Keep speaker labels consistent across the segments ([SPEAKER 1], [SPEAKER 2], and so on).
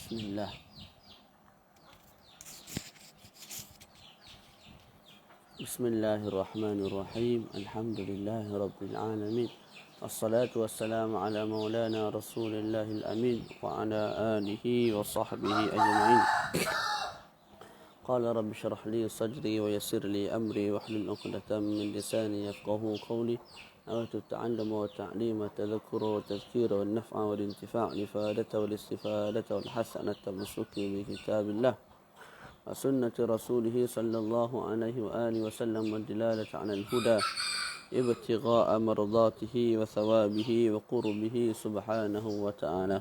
[SPEAKER 1] Bismillah. Bismillahirrahmanirrahim. Alhamdulillahi rabbil alamin. Assalatu wassalamu ala maulana Rasulillahil amin wa ala alihi wa sahbihi ajma'in. Qala rabbi shrah li sadri wa yassir li amri wahlul 'uqdatam min lisani yafqahu qawli. Nawaitu at-ta'alluma wa ta'lima tadhakkura wa tadhkira wan naf'a wal intifa' ifadata wal istifadata wal hasanata masuki bi kitabillah wa sunnati rasulih sallallahu alaihi wa alihi wa sallam wa dilalata 'ala al-huda ibtigha'a mardatihi wa thawabihi wa qurbihi subhanahu wa ta'ala.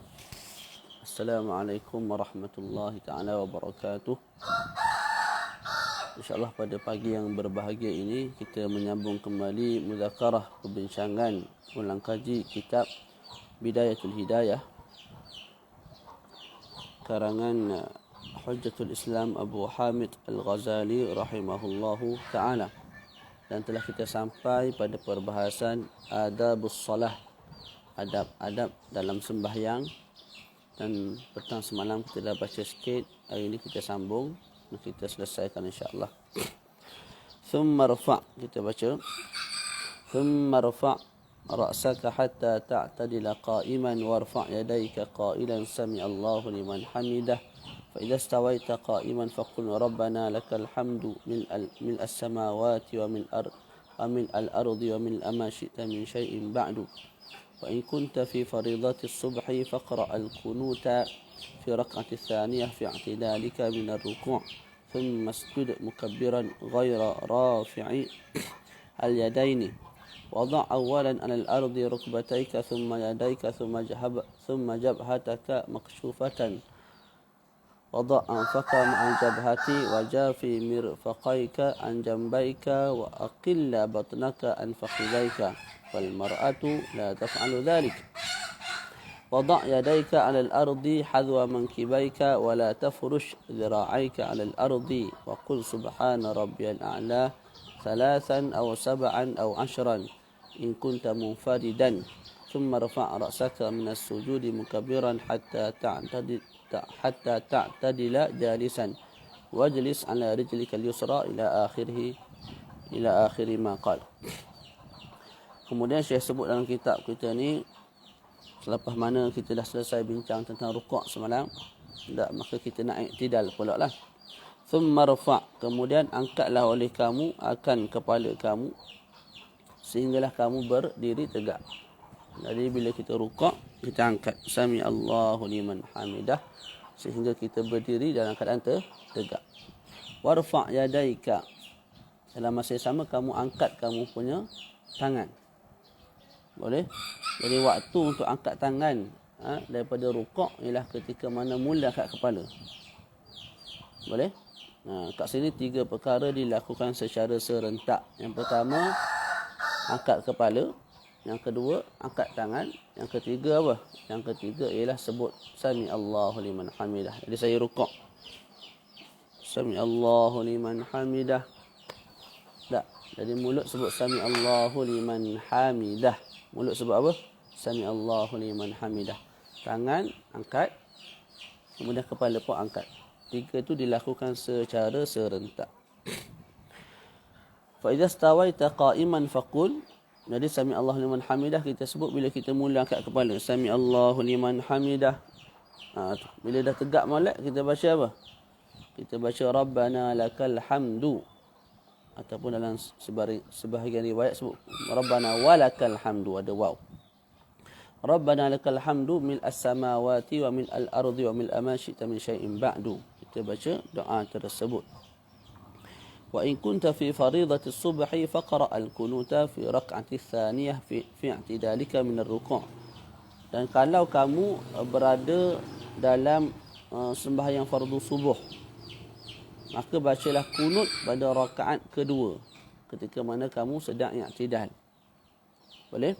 [SPEAKER 1] Assalamualaikum warahmatullahi ta'ala wabarakatuh. InsyaAllah pada pagi yang berbahagia ini kita menyambung kembali muzakarah perbincangan ulang kaji kitab Bidayatul Hidayah karangan Hujjatul Islam Abu Hamid Al-Ghazali rahimahullahu ta'ala. Dan telah kita sampai pada perbahasan adabus salah, adab-adab dalam sembahyang. Dan petang semalam kita dah baca sikit, hari ini kita sambung. Kita selesaikan insyaAllah. Thumma rafa' kita baca. Thumma rafa' ra'saka hatta ta'tadila qa'iman warfa' yadayka qailan sami'allahu liman hamidah. Fa idza stawaita qa'iman faqul rabbana lakal hamdu mil as-samawati wa mil al-ardi wa mil ma syi'ta min syai'in ba'du. Wa in kunta fi faridati as-subhi faqra' al-qunuta في ركعة الثانية في اعتدالك من الركوع ثم اسجد مكبرا غير رافع اليدين وضع أولا على الأرض ركبتيك ثم يديك ثم جبهتك مكشوفة وضع أنفك مع الجبهة وجافي مرفقيك عن جنبيك وأقل بطنك عن فخذيك فالمرأة لا تفعل ذلك وضع يديك على الأرض حذو منكبيك ولا تفرش ذراعيك على الأرض وقل سبحان ربي الأعلى 3 أو 7 أو 10 إن كنت منفردا ثم ارفع رأسك من السجود مكبرا حتى تعتدل جالسا واجلس على رجلك اليسرى إلى آخر ما قال. Kemudian Syekh sebut dalam kitab kita ni, selepas mana kita dah selesai bincang tentang rukuk semalam, maka kita nak iktidal pula lah. Thumma rafa', kemudian angkatlah oleh kamu akan kepala kamu sehinggalah kamu berdiri tegak. Jadi bila kita rukuk, kita angkat sami Allahu liman hamidah sehingga kita berdiri dalam keadaan tegak. Warfa' yadaika, dalam masa yang sama kamu angkat kamu punya tangan. Boleh? Jadi waktu untuk angkat tangan daripada rukuk ialah ketika mana mula angkat kepala. Boleh? Kat sini 3 perkara dilakukan secara serentak. Yang pertama, angkat kepala. Yang kedua, angkat tangan. Yang ketiga apa? Yang ketiga ialah sebut Sami Allahu liman hamidah. Jadi saya rukuk. Sami Allahu liman hamidah. Tak. Jadi mulut sebut Sami Allahu liman hamidah. Mulut sebut apa? Sami Allahu liman hamidah. Tangan angkat, kemudian kepala pun angkat. 3 itu dilakukan secara serentak. Fa idza stawaita qa'iman faqul. Jadi Sami Allahu liman hamidah kita sebut bila kita mula angkat kepala. Sami Allahu liman hamidah. Bila dah tegak molek kita baca apa? Kita baca Rabbana lakal hamdu. Ataupun dalam sebahagian riwayat sebut Rabbana walakal hamdu, ada waw. Rabbana lakal hamdu mil as-samawati wa mil al-ardi wa mil ma syi'ta min syai'in ba'du. Kita baca doa tersebut. Wa in kunta fi faridati as-subhi faqra' al-qunuta fi rak'ati tsaniyah fi i'tidalika min ar-ruku'. Dan kalau kamu berada dalam sembahyang fardu subuh, maka bacalah kunut pada rakaat kedua ketika mana kamu sedang i'tidal. Boleh?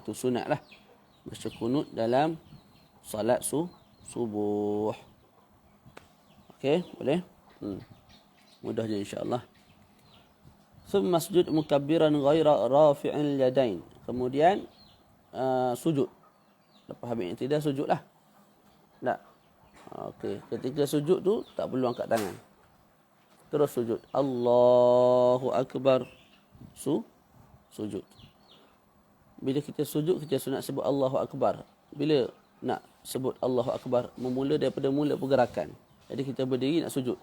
[SPEAKER 1] Tu sunat lah. Baca kunut dalam salat subuh. Okey, boleh? Mudah je insya-Allah. Thumma sujud mukabbiran ghaira rafi'il yadain. Kemudian sujud. Lepas habis i'tidal sujudlah. Tak. Okey, ketika sujud tu tak perlu angkat tangan. Terus sujud. Allahu Akbar. Sujud. Bila kita sujud, kita sunat sebut Allahu Akbar. Bila nak sebut Allahu Akbar, memula daripada mula pergerakan. Jadi kita berdiri nak sujud.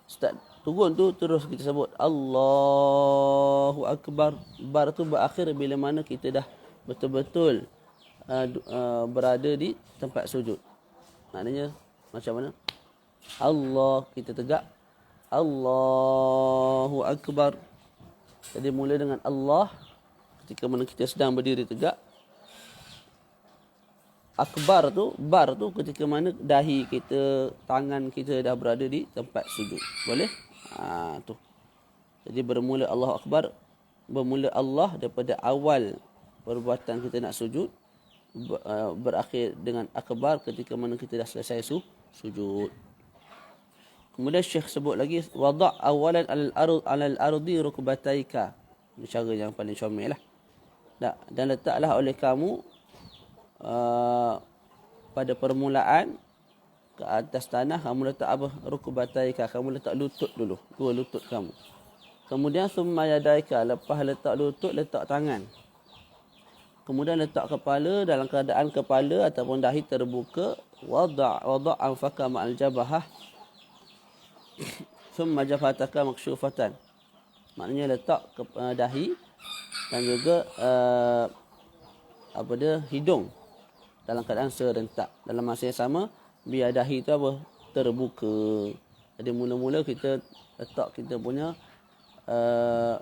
[SPEAKER 1] Start turun tu, terus kita sebut Allahu Akbar. Bar tu berakhir bila mana kita dah betul-betul berada di tempat sujud. Maknanya macam mana? Allah, kita tegak. Allahu Akbar. Jadi mula dengan Allah ketika mana kita sedang berdiri tegak. Akbar tu, bar tu ketika mana dahi kita, tangan kita dah berada di tempat sujud. Boleh? Tu. Jadi bermula Allahu Akbar, bermula Allah daripada awal perbuatan kita nak sujud, berakhir dengan akbar ketika mana kita dah selesai sujud. Kemudian Syekh sebut lagi, wada' awalan alal ardi rukbataika. Ini cara yang paling comel lah. Dan letaklah oleh kamu pada permulaan ke atas tanah, kamu letak apa? Rukbataika, kamu letak lutut dulu, dua lutut kamu. Kemudian summa yadaika, lepas letak lutut, letak tangan. Kemudian letak kepala dalam keadaan kepala ataupun dahi terbuka. Wada' anfaka ma'al jabahah. Summa jafataka maksyufatan. Maknanya letak dahi dan juga hidung dalam keadaan serentak. Dalam masa yang sama, biar dahi tu apa? Terbuka. Jadi mula-mula kita letak kita punya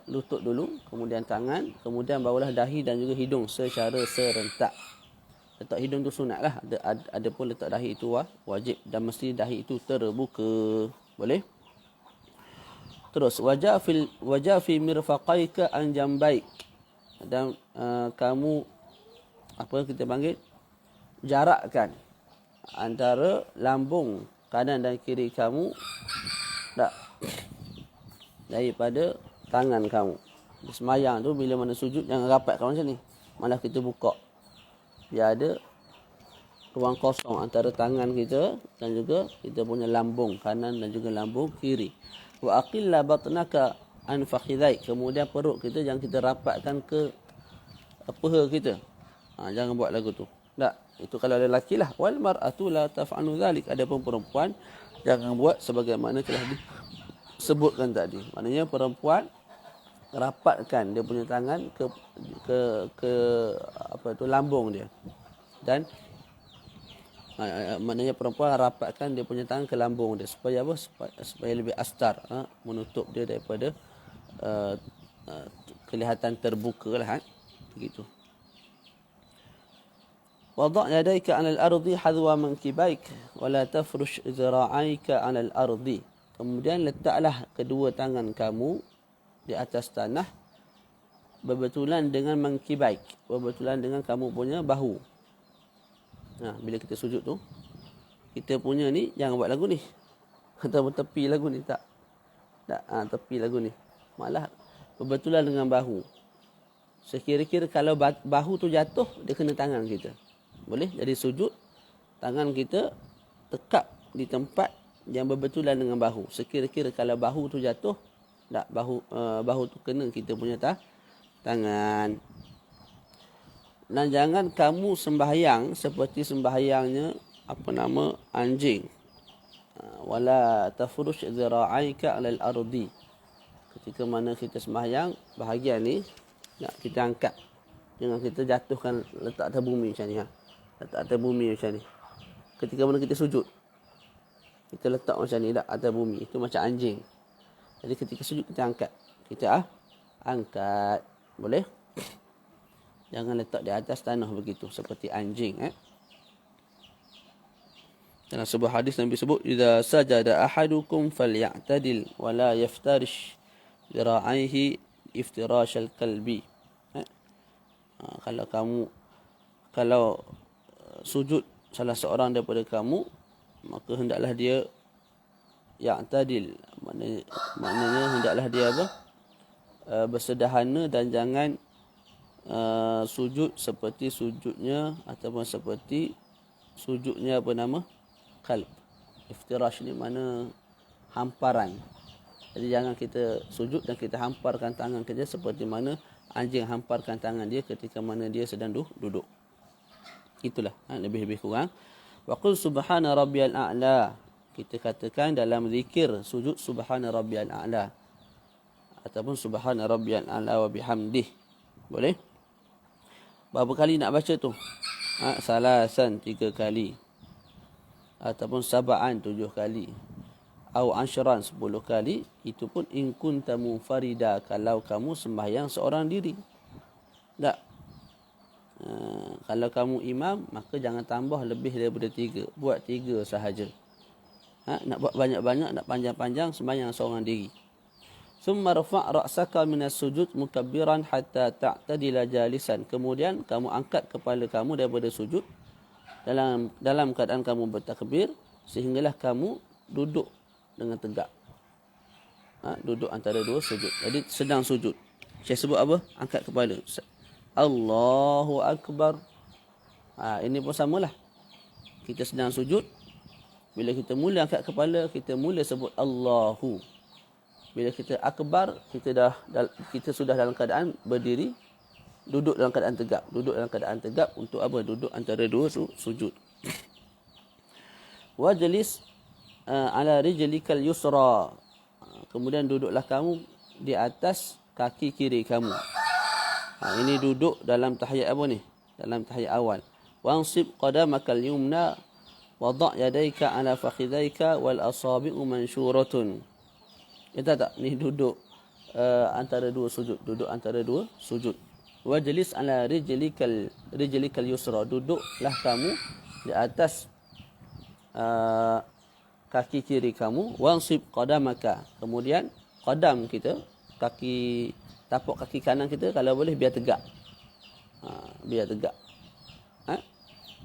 [SPEAKER 1] lutut dulu, kemudian tangan, kemudian barulah dahi dan juga hidung secara serentak. Letak hidung tu sunat lah. Ada pun letak dahi itu wajib dan mesti dahi itu terbuka. Boleh? Terus wajah fi mirfaqaika an jambaik. Dan kamu apa kita panggil, jarakkan antara lambung kanan dan kiri kamu daripada tangan kamu. Semayang tu bila mana sujud jangan rapatkan macam ni. Malah kita buka. Biar ada ruang kosong antara tangan kita dan juga kita punya lambung kanan dan juga lambung kiri. Wa aqilla batnaka an fakhidhaik. Kemudian perut kita jangan kita rapatkan ke paha kita. Jangan buat lagu tu. Tak, itu kalau ada lelaki lah. Wal mar'atu la taf'alu dhalik. Adapun perempuan jangan buat sebagaimana telah disebutkan tadi. Maknanya perempuan rapatkan dia punya tangan ke lambung dia. Dan maknanya perempuan rapatkan dia punya tangan ke lambung dia supaya apa? Supaya lebih astar, menutup dia daripada kelihatan terbuka lah, begitu. Wada' yadayka 'ala al-ardi hadwa mankibaik wa la tafrush zira'aika 'ala al-ardi. Kemudian letaklah kedua tangan kamu di atas tanah berbetulan dengan mankibaik, berbetulan dengan kamu punya bahu. Bila kita sujud tu, kita punya ni jangan buat lagu ni. Atau tepi lagu ni, tak. Tepi lagu ni. Malah berbetulan dengan bahu. Sekira-kira kalau bahu tu jatuh, dia kena tangan kita. Boleh? Jadi sujud, tangan kita tekap di tempat yang berbetulan dengan bahu. Sekira-kira kalau bahu tu jatuh, tak, bahu tu kena kita punya tangan. Dan jangan kamu sembahyang seperti sembahyangnya anjing. Wala tafrush zira'aika 'alal ardi. Ketika mana kita sembahyang, bahagian ni kita angkat. Jangan kita jatuhkan letak atas bumi macam ni. Letak atas bumi macam ni. Ketika mana kita sujud, kita letak macam ni atas bumi. Itu macam anjing. Jadi ketika sujud kita angkat. Kita angkat. Boleh? Jangan letak di atas tanah begitu seperti anjing. Dalam sebuah hadis Nabi sebut, "Idza sajada ahadukum falyatadil wa la yaftarish dhira'aihi iftirashal kalbi." Kalau sujud salah seorang daripada kamu, maka hendaklah dia ya'tadil. Maknanya hendaklah dia bersederhana dan jangan sujud seperti sujudnya ataupun seperti sujudnya kalb. Iftirash ni mana hamparan. Jadi jangan kita sujud dan kita hamparkan tangan kita seperti mana anjing hamparkan tangan dia ketika mana dia sedang duduk. Itulah lebih-lebih kurang. Wa qul subhana rabbiyal a'la. Kita katakan dalam zikir sujud subhana rabbiyal a'la ataupun subhana rabbiyal a'la wa bihamdih. Boleh? Berapa kali nak baca tu? Salasan 3 kali. Ataupun sab'an 7 kali. Au ashran 10 kali. Itu pun in kunta munfarida, kalau kamu sembahyang seorang diri. Tak. Kalau kamu imam, maka jangan tambah lebih daripada 3. Buat 3 sahaja. Nak buat banyak-banyak, nak panjang-panjang, sembahyang seorang diri. Thumma rafa' ra'saka minas sujud mukabbiran hatta ta'tadila jalisan. Kemudian kamu angkat kepala kamu daripada sujud dalam keadaan kamu bertakbir sehinggalah kamu duduk dengan tegak. Duduk antara 2 sujud. Jadi sedang sujud. Syekh sebut apa? Angkat kepala. Allahu Akbar. Ini pun samalah. Kita sedang sujud. Bila kita mula angkat kepala, kita mula sebut Allahu. Bila kita akbar, kita sudah dalam keadaan berdiri, duduk dalam keadaan tegak. Duduk dalam keadaan tegak untuk apa? Duduk antara 2 sujud. Wajlis ala rijlikal yusra. Kemudian duduklah kamu di atas kaki kiri kamu. Ini duduk dalam tahiyat apa ni? Dalam tahiyat awal. Wansib qadamakal yumna wada' yadayka ala fakhidayka wal asabi'u manshuratun. Kita tak ni duduk antara 2 sujud, duduk antara 2 sujud. Wajlis ala rijlikal yusra. Duduklah kamu di atas kaki kiri kamu. Wansib qadamaka. Kemudian qadam kita, tapak kaki kanan kita kalau boleh biar tegak. Biar tegak.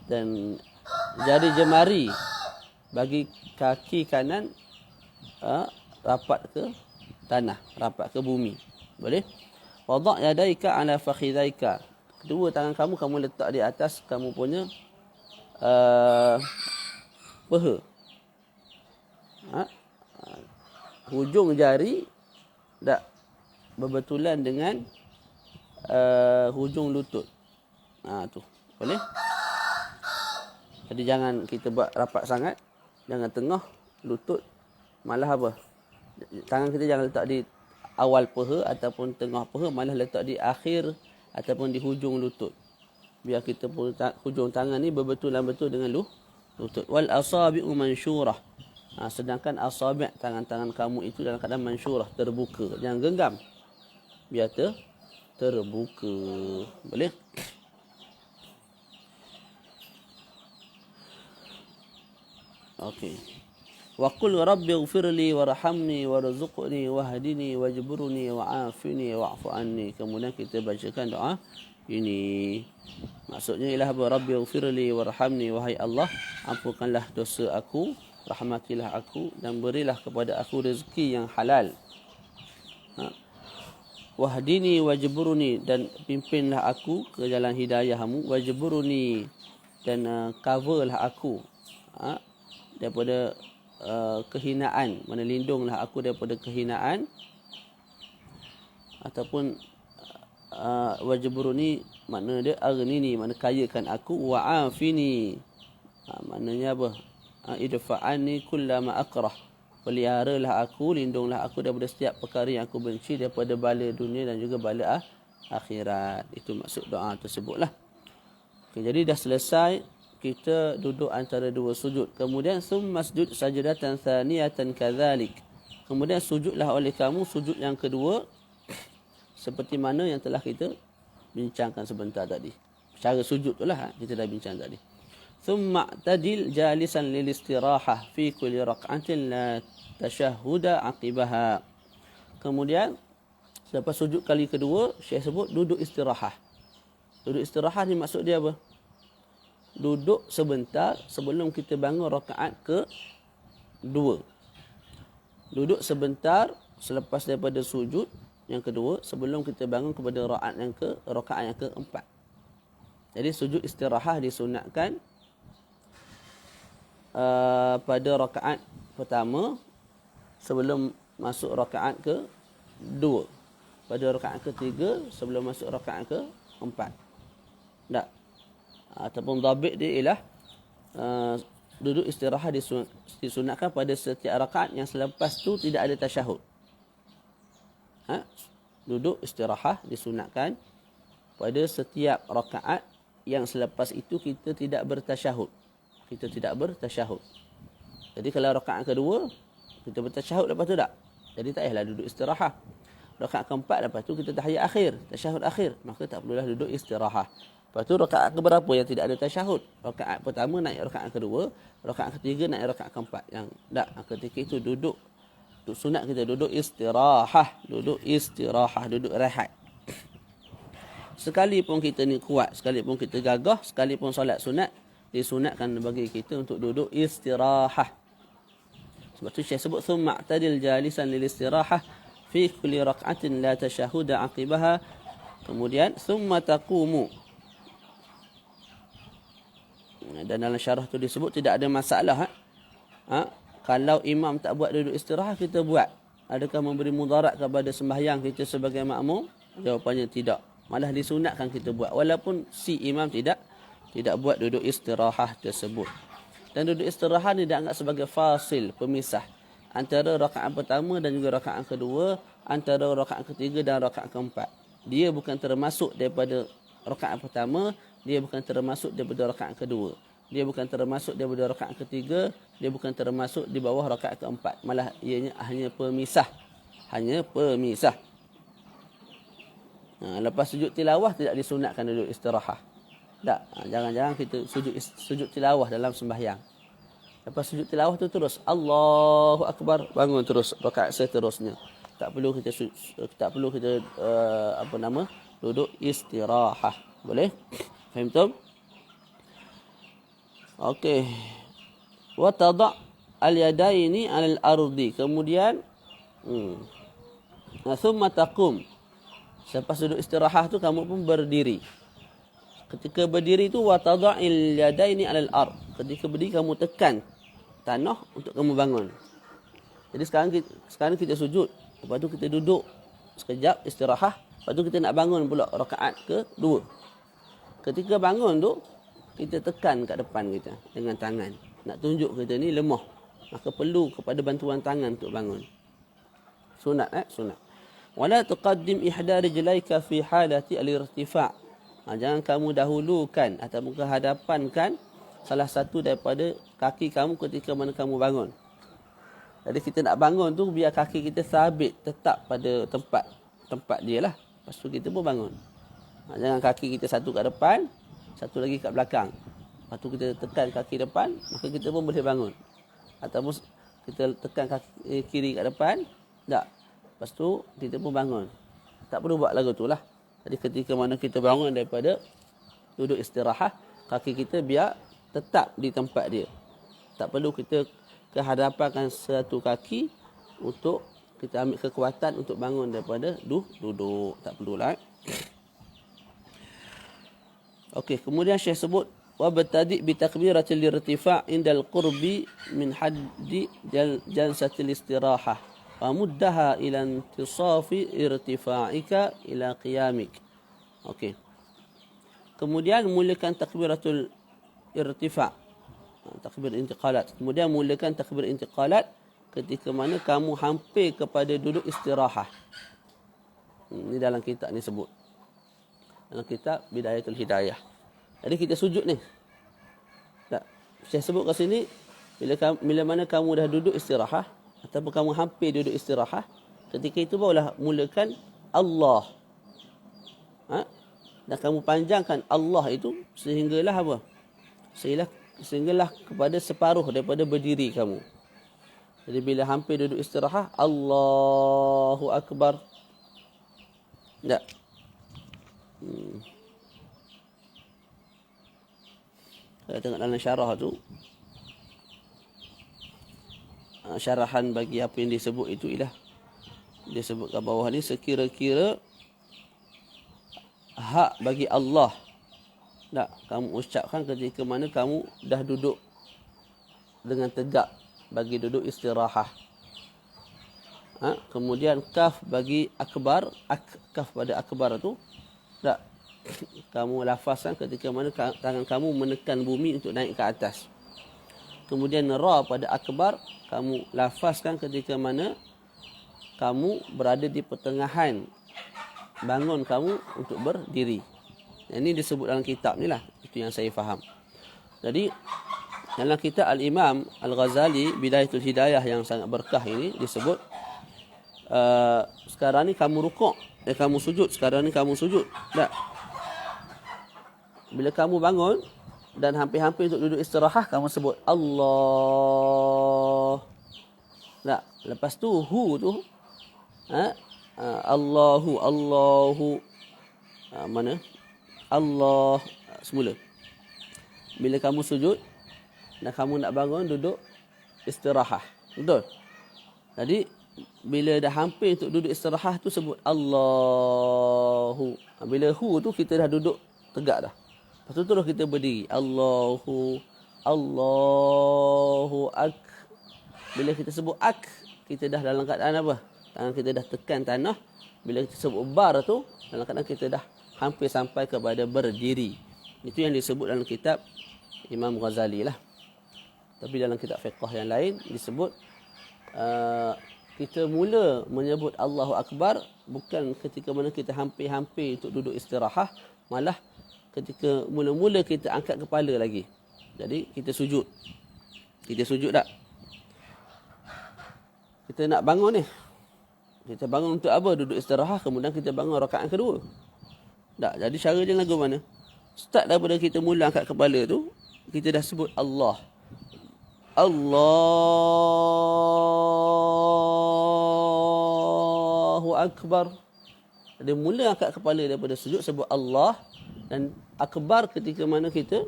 [SPEAKER 1] Dan jari jemari bagi kaki kanan rapat ke tanah, rapat ke bumi. Boleh? Wada' yadaika ala fakhidhaika. Kedua tangan kamu letak di atas kamu punya paha. Hujung jari tak berbetulan dengan hujung lutut. Tu. Boleh? Jadi jangan kita buat rapat sangat. Jangan tengah lutut. Malah apa? Tangan kita jangan letak di awal paha ataupun tengah paha. Malah letak di akhir ataupun di hujung lutut. Biar kita hujung tangan ni berbetulan-betul dengan lutut. Wal asabi'u mansyurah. Sedangkan asabi' tangan-tangan kamu itu dalam keadaan mansyurah, terbuka. Jangan genggam. Biar terbuka. Boleh? Okey. Wa qul rabbighfirli warhamni warzuqni wahdini wajburni wa'afini wa'fu anni. Kemudian kita bacakan doa ini. Maksudnya ialah rabbighfirli warhamni, wahai Allah, ampunkanlah dosa aku, rahmatilah aku dan berilah kepada aku rezeki yang halal. Wahdini wajburni, dan pimpinlah aku ke jalan hidayahmu. Wajburni, dan coverlah aku daripada kehinaan, mana lindunglah aku daripada kehinaan. Ataupun wajburuni makna dia aghnini, makna kayakan aku. Wa'afini, maknanya apa? Idfa'anni kullama akrah, peliharalah aku, lindunglah aku daripada setiap perkara yang aku benci, daripada bala dunia dan juga bala akhirat. Itu maksud doa tersebutlah. Okay, jadi dah selesai kita duduk antara 2 sujud. Kemudian masjud sajdatan thaniyatan kadzalik. Kemudian sujudlah oleh kamu sujud yang kedua seperti mana yang telah kita bincangkan sebentar tadi. Cara sujud itulah kita dah bincang tadi. Thumma tadil jalisan lil istirahah fi kulli rak'atin la tashahhuda aqibaha. Kemudian selepas sujud kali kedua, Syekh sebut duduk istirahah. Duduk istirahah ni maksud dia apa? Duduk sebentar sebelum kita bangun rakaat ke-2. Duduk sebentar selepas daripada sujud yang kedua sebelum kita bangun kepada rakaat yang ke-4. Jadi sujud istirahah disunatkan pada rakaat pertama sebelum masuk rakaat ke-2. Pada rakaat ke-3 sebelum masuk rakaat ke-4. Tak. Ataupun dhabit dia ialah duduk istirahat disunatkan pada setiap rakaat yang selepas tu tidak ada tasyahud. Duduk istirahat disunatkan pada setiap rakaat yang selepas itu kita tidak bertasyahud. Jadi kalau rakaat kedua kita bertasyahud, lepas tu tak. Jadi tak payahlah duduk istirahat. Rakaat keempat lepas tu kita tahiyat akhir, tasyahud akhir, maka tak perlulah duduk istirahat. Lepas tu rakaat keberapa yang tidak ada tasyahud? Rakaat pertama naik rakaat kedua, rakaat ketiga naik rakaat keempat. Yang tak, ketika itu duduk sunat kita duduk istirahat, duduk rehat. Sekalipun kita ni kuat, sekalipun kita gagah, sekalipun solat sunat, disunatkan bagi kita untuk duduk istirahat. Sebab tu Syekh sebut thumma i'tadil jalisan lil istirahah fi kulli rak'atin la tashahuda 'aqibaha. Kemudian thumma taqumu. Dan dalam syarah tu disebut tidak ada masalah. Kalau imam tak buat duduk istirahat, kita buat. Adakah memberi mudarat kepada sembahyang kita sebagai makmum? Jawapannya tidak. Malah disunatkan kita buat. Walaupun si imam tidak buat duduk istirahat tersebut. Dan duduk istirahat ni dianggap sebagai fasil, pemisah. Antara rakaat pertama dan juga rakaat kedua. Antara rakaat ketiga dan rakaat keempat. Dia bukan termasuk daripada rakaat pertama. Dia bukan termasuk daripada rakaat kedua. Dia bukan termasuk daripada rakaat ketiga. Dia bukan termasuk di bawah rakaat keempat. Malah ianya hanya pemisah. Lepas sujud tilawah tidak disunatkan duduk istirahat. Tak. Jangan-jangan kita sujud tilawah dalam sembahyang. Lepas sujud tilawah tu terus Allahu Akbar, bangun terus rakaat seterusnya. Tak perlu kita duduk istirahat. Boleh? Faham tak? Okey. Wa tada' al-yadaini 'alal ardi. Kemudian thumma taqum. Selepas duduk istirahat tu kamu pun berdiri. Ketika berdiri tu wa tada'il yadaini 'alal ard. Ketika berdiri kamu tekan tanah untuk kamu bangun. Jadi sekarang kita sujud, lepas tu kita duduk sekejap istirahat, lepas tu kita nak bangun pula rakaat kedua. Ketika bangun tu kita tekan kat depan kita dengan tangan. Nak tunjuk kita ni lemah. Maka perlu kepada bantuan tangan untuk bangun. Sunat. Sunat. Wala tuqaddim ihda rijlaika fi halati al-irtifa'. Jangan kamu dahulukan ataupun kehadapankan salah satu daripada kaki kamu ketika mana kamu bangun. Jadi kita nak bangun tu biar kaki kita sabit, tetap pada tempat dia lah. Lepas tu kita pun bangun. Jangan kaki kita satu kat depan, satu lagi kat belakang. Lepas tu kita tekan kaki depan, maka kita pun boleh bangun. Ataupun kita tekan kaki kiri kat depan, tak. Lepas tu kita pun bangun. Tak perlu buat lagu tu lah. Jadi ketika mana kita bangun daripada duduk istirahat, kaki kita biar tetap di tempat dia. Tak perlu kita kehadapankan satu kaki untuk kita ambil kekuatan untuk bangun daripada duduk. Tak perlulah. Okey, kemudian Syekh sebut wabtadi' bi takbiratil irtifa' indal qurbi min haddi jalsatil istirahah wa muddaha ila intisafi irtifa'ika ila qiyamik. Okey. Kemudian mulakan takbiratul irtifa', takbir intiqalat. Kemudian mulakan takbir intiqalat ketika mana kamu hampir kepada duduk istirahat. Ini dalam kitab ni sebut. Dalam kitab Bidayatul Hidayah. Jadi kita sujud ni. Tak. Saya sebut kat sini bila mana kamu dah duduk istirahat ataupun kamu hampir duduk istirahat, ketika itu barulah mulakan Allah. Dan kamu panjangkan Allah itu sehinggalah apa? Sehinggalah kepada separuh daripada berdiri kamu. Jadi bila hampir duduk istirahat, Allahu Akbar. Tak. Saya tengok dalam syarah tu, syarahan bagi apa yang disebut itu ialah dia sebut kat bawah ni, sekira-kira hak bagi Allah tak kamu ucapkan ketika mana kamu dah duduk dengan tegak bagi duduk istirahah. Kemudian kaf bagi akbar, kaf pada akbar tu tak kamu lafazkan ketika mana tangan kamu menekan bumi untuk naik ke atas. Kemudian ra pada akbar kamu lafazkan ketika mana kamu berada di pertengahan bangun kamu untuk berdiri. Yang ini disebut dalam kitab ni lah. Itu yang saya faham. Jadi dalam kitab Al-Imam Al-Ghazali Bidayatul Hidayah yang sangat berkah ini disebut sekarang ni kamu rukuk, kamu sujud, sekarang ni kamu sujud. Tak. Bila kamu bangun dan hampir-hampir untuk duduk istirahat, kamu sebut Allah. Tak. Lepas tu hu tu Allahu mana? Allah semula. Bila kamu sujud dan kamu nak bangun duduk istirahat. Betul? Jadi bila dah hampir untuk duduk istirahat tu sebut Allahu. Bila hu tu kita dah duduk tegak dah. Lepas tu terus kita berdiri. Allahu ak. Bila kita sebut ak, kita dah dalam keadaan apa? Tangan kita dah tekan tanah. Bila kita sebut bar tu, dalam keadaan kita dah hampir sampai kepada berdiri. Itu yang disebut dalam kitab Imam Ghazali lah. Tapi dalam kitab fiqh yang lain disebut kita mula menyebut Allahu Akbar bukan ketika mana kita hampir-hampir untuk duduk istirahat, malah ketika mula-mula kita angkat kepala lagi. Jadi kita sujud. Kita sujud tak? Kita nak bangun ni. Kita bangun untuk apa? Duduk istirahat, kemudian kita bangun rakaat kedua. Tak, jadi cara dia lagu mana? Start daripada kita mula angkat kepala tu, kita dah sebut Allah. Allahu Akbar. Dia mula angkat kepala daripada sujud sebut Allah, dan akbar ketika mana kita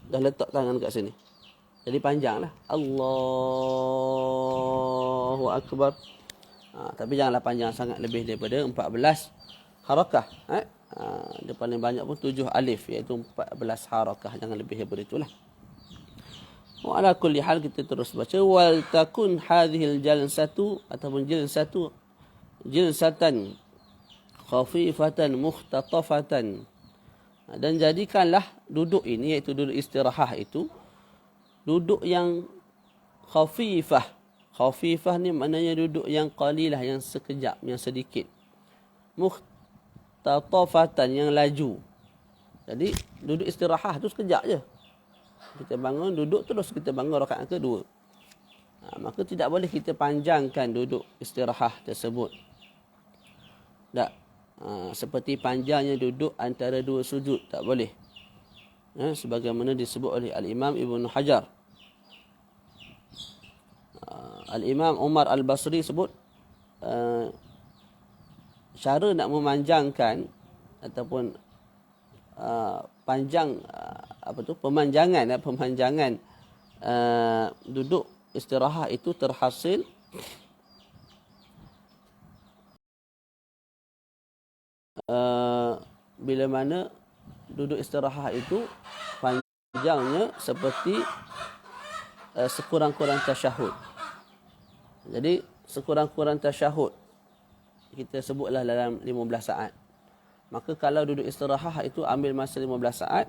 [SPEAKER 1] dah letak tangan kat sini. Jadi panjanglah. Allahu Akbar. Tapi janganlah panjang sangat lebih daripada 14 harakah. Dia paling banyak pun 7 alif, iaitu 14 harakah. Jangan lebih daripada itulah. Wa ala kulli hal kita terus baca wal takun hadhil jalsatu ataupun jilsatan khafifatan mukhtatafatan. Dan jadikanlah duduk ini, iaitu duduk istirahat itu duduk yang khafifah. Khafifah ni maknanya duduk yang qalilah, yang sekejap, yang sedikit. Mukhtatafatan, yang laju. Jadi duduk istirahat tu sekejap je. Kita bangun, duduk, terus kita bangun rakaat kedua. Maka tidak boleh kita panjangkan duduk istirahat tersebut. Tak. Seperti panjangnya duduk antara dua sujud. Tak boleh. Sebagaimana disebut oleh Al-Imam Ibn Hajar. Al-Imam Umar Al-Basri sebut, cara nak memanjangkan ataupun panjang pemanjangan duduk istirahat itu terhasil bila mana duduk istirahat itu panjangnya seperti sekurang-kurang tasyahud. Jadi sekurang-kurang tasyahud kita sebutlah dalam 15 saat. Maka kalau duduk istirahat itu ambil masa 15 saat,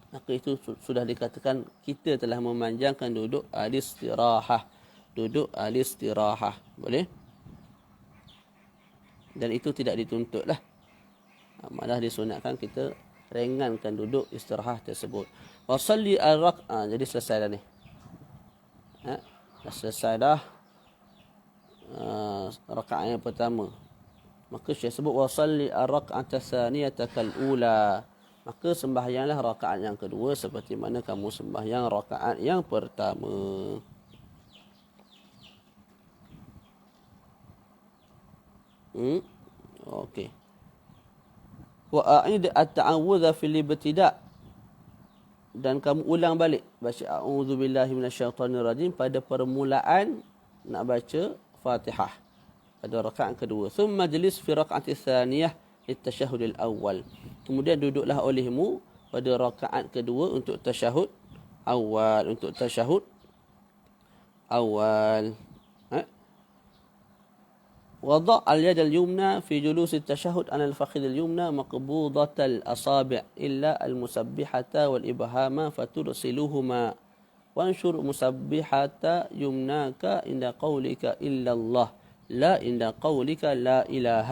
[SPEAKER 1] maka itu sudah dikatakan kita telah memanjangkan duduk al-istirahah. Duduk al-istirahah. Boleh? Dan itu tidak dituntutlah. Malah disunatkan kita ringankan duduk istirahat tersebut. Wasalli al-raq'ah. Jadi selesai dah ni. Dah selesai dah. Rakaat yang pertama. Maka Syekh sebut wasalli ar-rak'ata tsaniyata kal-ula. Maka sembahyanglah rakaat yang kedua seperti mana kamu sembahyang rakaat yang pertama. Okey. Wa a'id at-ta'awudz fil ibtida'. Dan kamu ulang balik baca a'udzubillahi minasyaitonir rajim pada permulaan nak baca Fatihah. Pada rakaat kedua. Thumma jlis fi raka'ati tsaniyah litasyahhud al-awwal. Kemudian duduklah olehmu pada rakaat kedua untuk tasyahud awal, untuk tasyahud awal. وضع اليد اليمنى في جلوس التشهد على الفخذ اليمنى مقبوضة الأصابع إلا المسبحة والإبهام فترسلهما وانشر مسبحة يمناك عند قولك إلا الله لا عند قولك لا إله.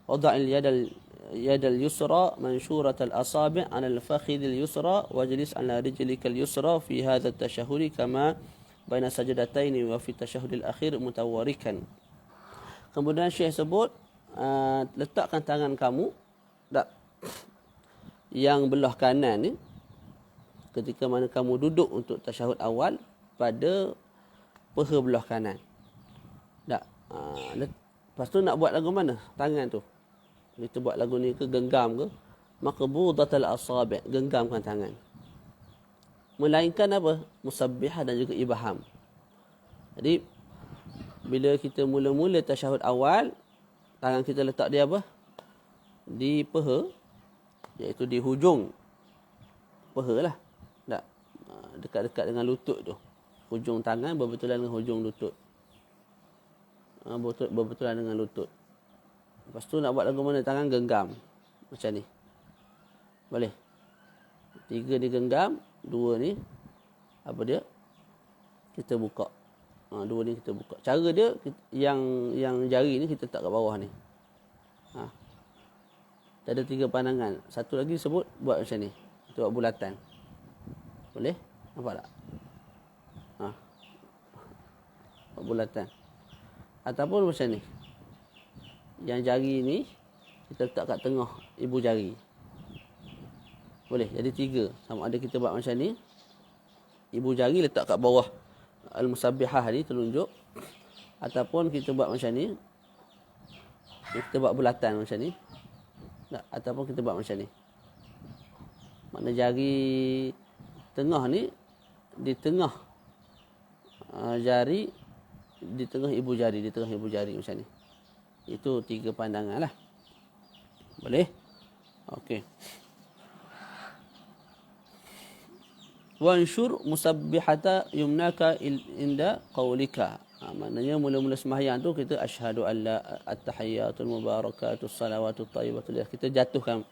[SPEAKER 1] وضع اليد اليسرى منشورة الأصابع على الفخذ اليسرى واجلس على رجلك اليسرى في هذا التشهد كما بين سجدتين وفي التشهد الأخير متوركا. Kemudian Syekh sebut, letakkan tangan kamu yang belah kanan ni ketika mana kamu duduk untuk tasyahud awal pada peha belah kanan. Lepas tu nak buat lagu mana? Tangan tu. Kita buat lagu ni ke genggam ke? Maqbudatul asabi', genggamkan tangan. Melainkan apa? Musabbihah dan juga ibham. Jadi bila kita mula-mula tasyahud awal, tangan kita letak di apa? Di peha, iaitu di hujung peha lah. Dekat-dekat dengan lutut tu. Hujung tangan berbetulan dengan hujung lutut. Berbetulan dengan lutut. Lepas tu nak buat lagu mana? Tangan genggam. Macam ni. Boleh? 3 ni genggam, 2 ni apa dia? Kita buka. 2 ni kita buka. Cara dia yang jari ni kita letak kat bawah ni. Ada 3 pandangan. Satu lagi sebut buat macam ni. Kita buat bulatan. Boleh? Nampak tak? Buat bulatan. Ataupun macam ni. Yang jari ni kita letak kat tengah ibu jari. Boleh? Jadi 3. Sama ada kita buat macam ni. Ibu jari letak kat bawah al-musabbihah ni telunjuk, ataupun kita buat macam ni, kita buat bulatan macam ni, ataupun kita buat macam ni. Makna jari tengah ni di tengah jari, di tengah ibu jari macam ni. Itu 3 pandangan lah. Boleh? Okey. Wanshur musabbihata yumnaka inda qawlika. Maknanya mula-mula sembahyang tu kita asyhadu alla at-tahiyyatul mubarakatus salawatut thayyibatul. Kita jatuhkan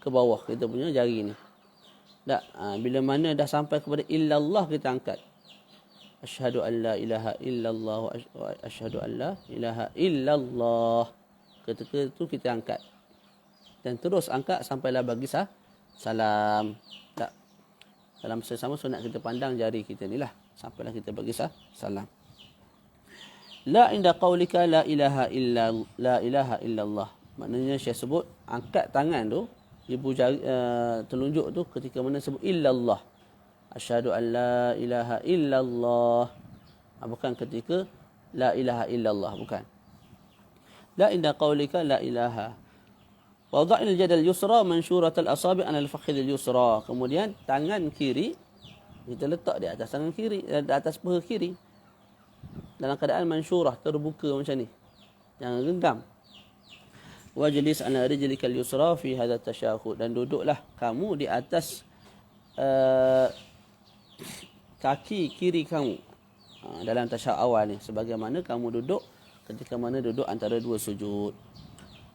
[SPEAKER 1] ke bawah kita punya jari ni. Bila mana dah sampai kepada illallah kita angkat. Asyhadu alla ilaha illallah wa asyhadu alla ilaha illallah. Ketika itu kita angkat. Dan terus angkat sampailah bagi salam. Dalam masa sama sunat kita pandang jari kita ni lah. Sampailah kita bagi salam. La inda qawlika la ilaha illallah. Maknanya Syekh sebut, angkat tangan tu, ibu jari, telunjuk tu ketika mana sebut illallah. Asyhadu an la ilaha illallah. Bukan ketika la ilaha illallah. Bukan. La inda qawlika la ilaha. Wada'il jadal yusra mansyuratal asabi' 'ala al-fakhidil yusra. Kemudian tangan kiri kita letak di atas tangan kiri, di atas peha kiri. Dalam keadaan mansyurah, terbuka macam ni. Jangan genggam. Wajlis 'ala rijlikal yusra fi hadha tasyahud, dan duduklah kamu di atas kaki kiri kamu dalam tasyahud awal ni, sebagaimana kamu duduk ketika mana duduk antara 2 sujud.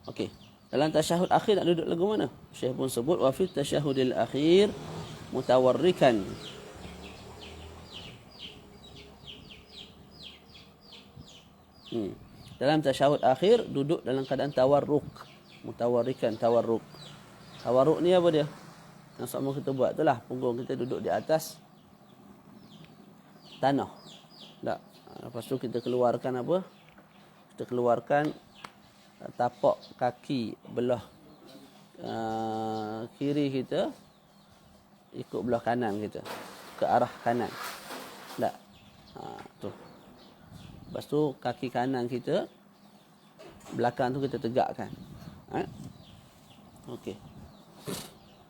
[SPEAKER 1] Okey. Dalam tasyahud akhir nak duduk lagu mana? Syekh pun sebut wa fi tasyahudil akhir mutawarrikan. Dalam tasyahud akhir duduk dalam keadaan tawarruk. Mutawarrikan, tawarruk. Tawarruk ni apa dia? Yang sama kita buat tu lah, punggung kita duduk di atas tanah. Lepas tu kita keluarkan apa? Kita keluarkan tapak kaki belah kiri kita ikut belah kanan kita ke arah kanan. Tu. Lepas tu kaki kanan kita belakang tu kita tegakkan. Okey.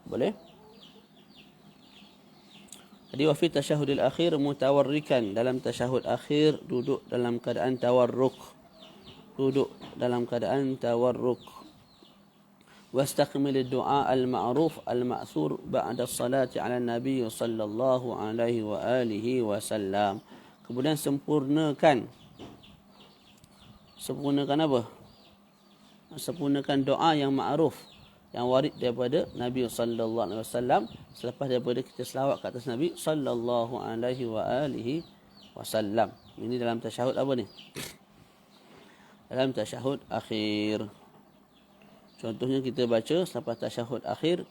[SPEAKER 1] Boleh? Jadi wa fi tasyahudil akhir mutawarrikan, dalam tasyahud akhir duduk dalam keadaan tawarruk. Duduk dalam keadaan tawarruk. Wastaqmil ad-du'a al-ma'ruf al-ma'thur ba'da as-salati 'ala an-nabiy sallallahu alaihi wa alihi wasallam. Kemudian sempurnakan apa? Sempurnakan doa yang ma'ruf, yang warid daripada Nabi sallallahu alaihi wasallam selepas daripada kita selawat ke atas Nabi sallallahu alaihi wa alihi wasallam. Ini dalam tasyahud apa ni? Dalam tasyahud akhir. Contohnya kita baca selepas tasyahud akhir,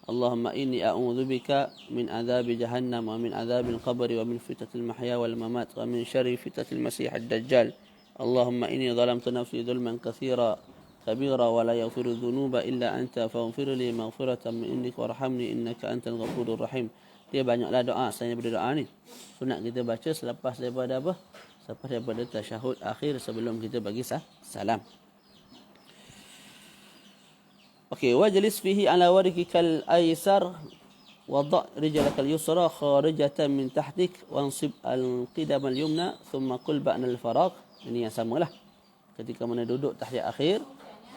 [SPEAKER 1] Allahumma inni a'udzubika min adzabi jahannam wa min adzabil qabri wa min fitnatil mahya wal mamat wa min syarri fitnatil masih ad-dajjal. Allahumma inni zalamtu nafsi zulman katsira kabira wa la yaghfiru dhunuba illa anta faghfir li maghfiratan min indika warhamni innaka antal ghafurur rahim. Dia banyaklah doa selain daripada doa ni. Sunat kita baca selepas daripada apa? Selepas daripada tasyahud akhir sebelum kita bagi salam. Okey, wajlis fihi ala warikikal aysar wada' rijlakal yusra kharijatan min tahtik wansib al-qidam al-yumna thumma qul ba'na al-faraq. Ini yang samalah. Ketika mana duduk tahiyat akhir,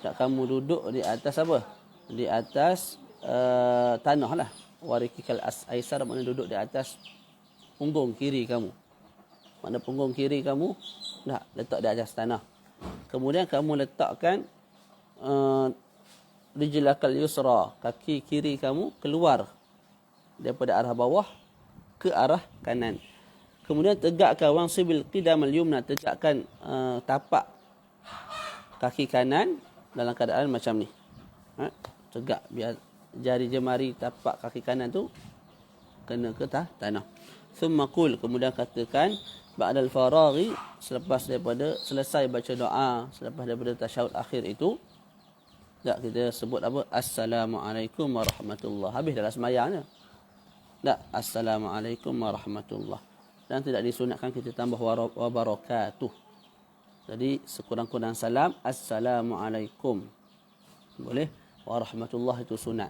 [SPEAKER 1] tak kamu duduk di atas apa? Di atas tanah lah. Warikikal aysar mana duduk di atas punggung kiri kamu. Mana punggung kiri kamu dah letak di atas tanah. Kemudian kamu letakkan rijlakal yusra, kaki kiri kamu keluar daripada arah bawah ke arah kanan. Kemudian tegakkan wansibil qidamal yumna, tegakkan tapak kaki kanan dalam keadaan macam ni. Tegak biar jari jemari tapak kaki kanan tu kena ke tanah. Thumma qul, kemudian katakan ba'dal faraghi, selepas daripada selesai baca doa, selepas daripada tasyahud akhir itu, tak kita sebut apa? Assalamualaikum warahmatullahi. Habis dalam sembahyangnya. Tak, assalamualaikum warahmatullahi. Dan tidak disunatkan kita tambah wa barakatuh. Jadi sekurang-kurang salam assalamualaikum. Boleh? Warahmatullahi itu sunat.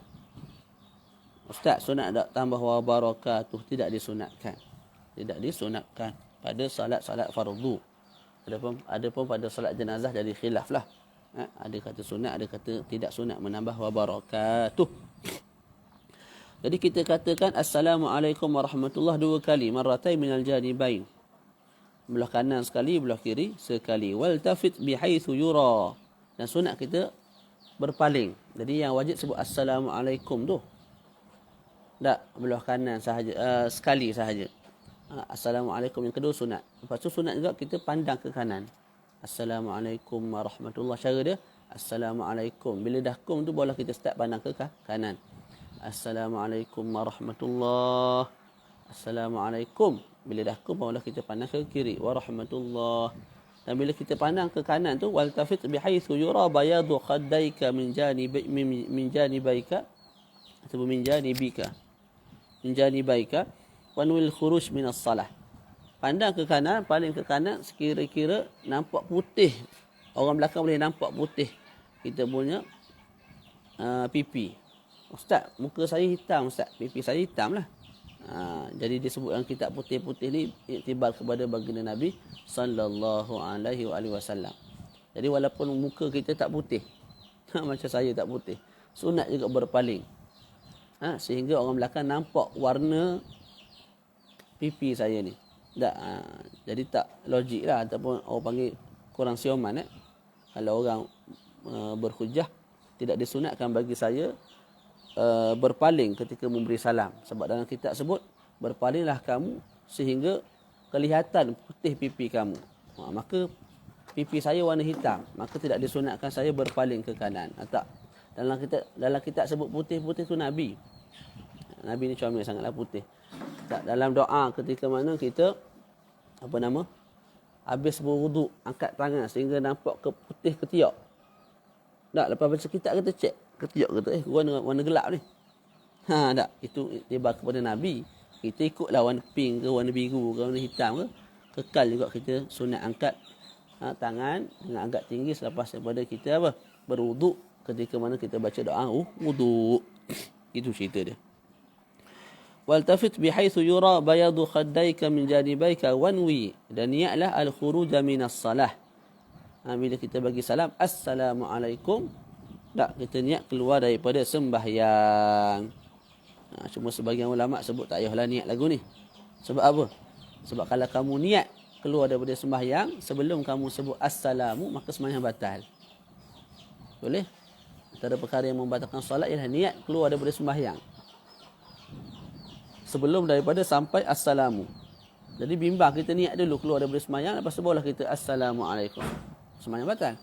[SPEAKER 1] Ustaz, sunat tak tambah wa barakatuh? Tidak disunatkan. Tidak disunatkan pada salat-salat fardu. Adapun pada salat jenazah jadi khilaf lah. Ada kata sunat, ada kata tidak sunat menambah wa barakatuh. Jadi kita katakan assalamualaikum warahmatullahi dua kali, marratain minal janibain. Belah kanan sekali, belah kiri sekali. Wal tafit bihaitsu yura. Dan sunat kita berpaling. Jadi yang wajib sebut assalamualaikum tu. Tak, belah kanan sahaja, sekali sahaja. Assalamualaikum yang kedua sunat. Lepas tu sunat juga kita pandang ke kanan. Assalamualaikum warahmatullahi. Cara dia assalamualaikum. Bila dah kum tu barulah kita start pandang ke kanan. Assalamualaikum warahmatullahi. Assalamualaikum. Bila dah kum barulah kita pandang ke kiri. Warahmatullahi. Dan bila kita pandang ke kanan tu, wal tafit bihaitsu yura bayadu khaddaika min janibaika atau min janibaika wanwil khuruj min as-salah. Pandang ke kanan, paling ke kanan sekira-kira nampak putih. Orang belakang boleh nampak putih kita punya pipi. Ustaz, muka saya hitam Ustaz. Pipi saya hitam lah. Jadi disebutkan kitab putih-putih ni iktibar kepada baginda Nabi sallallahu alaihi wasallam. Jadi walaupun muka kita tak putih, macam saya tak putih, sunat juga berpaling. Sehingga orang belakang nampak warna pipi saya ni. Jadi tak logik lah, ataupun orang panggil kurang sioman. Kalau orang berhujah, tidak disunatkan bagi saya berpaling ketika memberi salam. Sebab dalam kitab sebut, berpalinglah kamu sehingga kelihatan putih pipi kamu. Maka pipi saya warna hitam, maka tidak disunatkan saya berpaling ke kanan. Tak. Dalam kitab sebut putih-putih tu Nabi. Nabi ni comel sangatlah putih. Tak, dalam doa ketika mana kita habis berwuduk, angkat tangan sehingga nampak ke putih ketiak. Tak, lepas baca kitab kita cek ketiak kata warna gelap ni. Tak, itu tiba kepada Nabi. Kita ikutlah warna pink ke, warna biru ke, warna hitam ke. Kekal juga kita sunat angkat tangan dengan agak tinggi selepas daripada kita berwuduk ketika mana kita baca doa wuduk. Itu cerita dia. Waltafit bihaitsu yura bayadu khaddaika min janibaika wanwi. Dan niatlah al-khuruj minas salah. Bila kita bagi salam assalamualaikum, tak, kita niat keluar daripada sembahyang. Cuma sebagian ulama sebut tak payahlah niat lagu ni. Sebab apa? Sebab kalau kamu niat keluar daripada sembahyang sebelum kamu sebut assalamu, maka sembahyang batal. Boleh? Antara perkara yang membatalkan solat ialah niat keluar daripada sembahyang sebelum daripada sampai assalamu. Jadi bimbang kita niat dulu keluar daripada sembahyang, lepas tu barulah kita assalamualaikum. Sembahyang batal.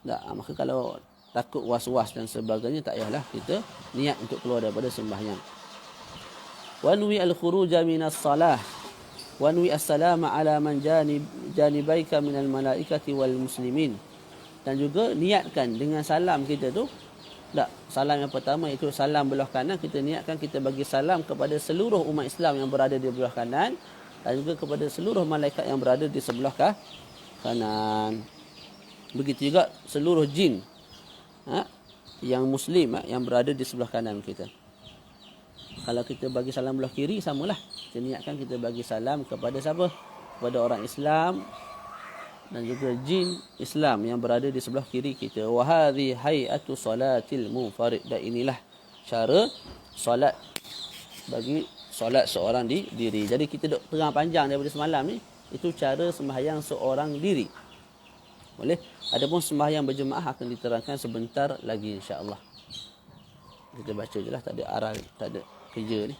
[SPEAKER 1] Tak, maka kalau takut was-was dan sebagainya, tak payahlah kita niat untuk keluar daripada sembahyang. Wanwi al-khuruja minas salah. Wanwi as-salama ala man janibaika minal malaikati wal muslimin. Dan juga niatkan dengan salam kita tu, tak, salam yang pertama itu salam belah kanan, kita niatkan kita bagi salam kepada seluruh umat Islam yang berada di belah kanan dan juga kepada seluruh malaikat yang berada di sebelah kanan. Begitu juga seluruh jin yang muslim yang berada di sebelah kanan kita. Kalau kita bagi salam belah kiri, samalah. Kita niatkan kita bagi salam kepada siapa? Kepada orang Islam dan juga jin Islam yang berada di sebelah kiri kita. Wa hadhi hay'atu salatil munfarid. Dan inilah cara solat bagi solat seorang diri. Jadi kita duk terang panjang daripada semalam ni, itu cara sembahyang seorang diri. Boleh? Adapun sembahyang berjemaah akan diterangkan sebentar lagi insya-Allah. Kita baca je lah, tak ada aral, tak ada kerja ni.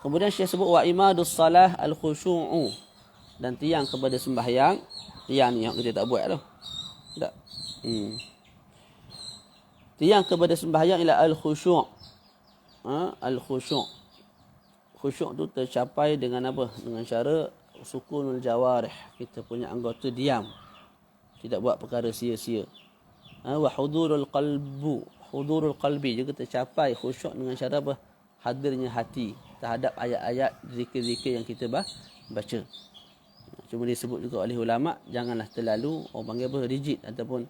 [SPEAKER 1] Kemudian Syekh sebut wa imadus salah al-khusyu'u, dan tiang kepada sembahyang. Tiang ni yang kita tak buat tu. Tak. Tiang kepada sembahyang ialah al-khusyu'. Al-khusyu'. Khusyuk tu tercapai dengan apa? Dengan cara sukunul jawarih. Kita punya anggota diam. Tidak buat perkara sia-sia. Wa hudurul qalbu. Hudurul qalbi juga tercapai khusyuk dengan cara apa? Hadirnya hati terhadap ayat-ayat zikir-zikir yang kita baca. Cuma disebut juga oleh ulama, janganlah terlalu, orang panggil apa, rigid ataupun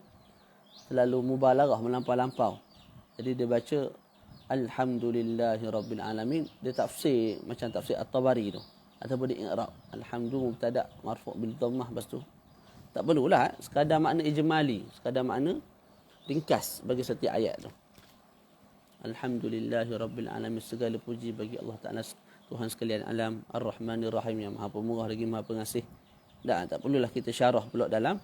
[SPEAKER 1] terlalu mubalarah, melampau-lampau. Jadi dia baca Alhamdulillahirabbil alamin, dia tafsir macam tafsir At-Tabari tu, ataupun dia i'rab alhamdulillah mubtada marfu' bil dhammah, lepas tu tak perlulah sekadar makna ijmali, sekadar makna ringkas bagi setiap ayat tu. Alhamdulillahirabbil alamin, segala puji bagi Allah Taala Tuhan sekalian alam, Ar-Rahmanir Rahim, yang Maha Pemurah lagi Maha Pengasih. Tak perlulah kita syarah pula dalam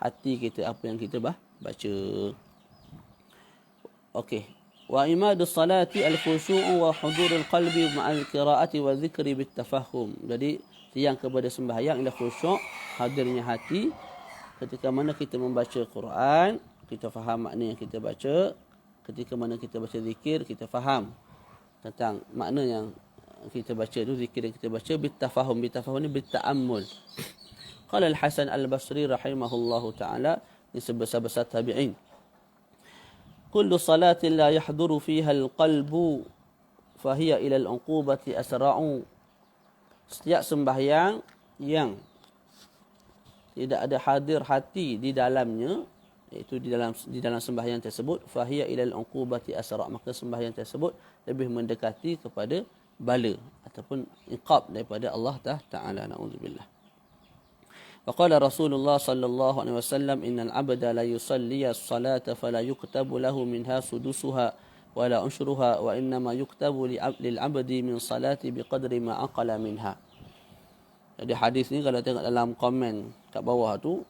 [SPEAKER 1] hati kita apa yang kita baca. Okey. Wa imadus salati al-khusyu' wa hudurul qalbi ma'al qira'ati wa dhikri bit tafahum. Jadi tiang kepada sembahyang ialah khusyuk, hadirnya hati ketika mana kita membaca Quran, kita faham makna yang kita baca. Ketika mana kita baca zikir, kita faham tentang makna yang kita baca tu, zikir yang kita baca, bitafahum. Bitafahum ni bitta'ammul. Qala Al-Hasan Al-Basri rahimahullahu ta'ala, ini sebesar-besar tabi'in. Kullu salatin la yahduru fiha al-qalbu fahiya ila al-uqubati asra'u. Setiap sembahyang yang tidak ada hadir hati di dalamnya, iaitu di dalam sembahyang tersebut, fahiya ila al-uqubati asra', maka sembahyang tersebut lebih mendekati kepada bala ataupun iqab daripada Allah Ta'ala. Na'udzubillah. Waqala Rasulullah sallallahu alaihi wasallam, innal abda la yusalli as-salata fala yuktabu lahu minha sudusuha wala ushruha wa innama yuktabu lil abdi min salati biqadri ma aqala minha. Jadi hadis ni kalau tengok dalam komen kat bawah tu,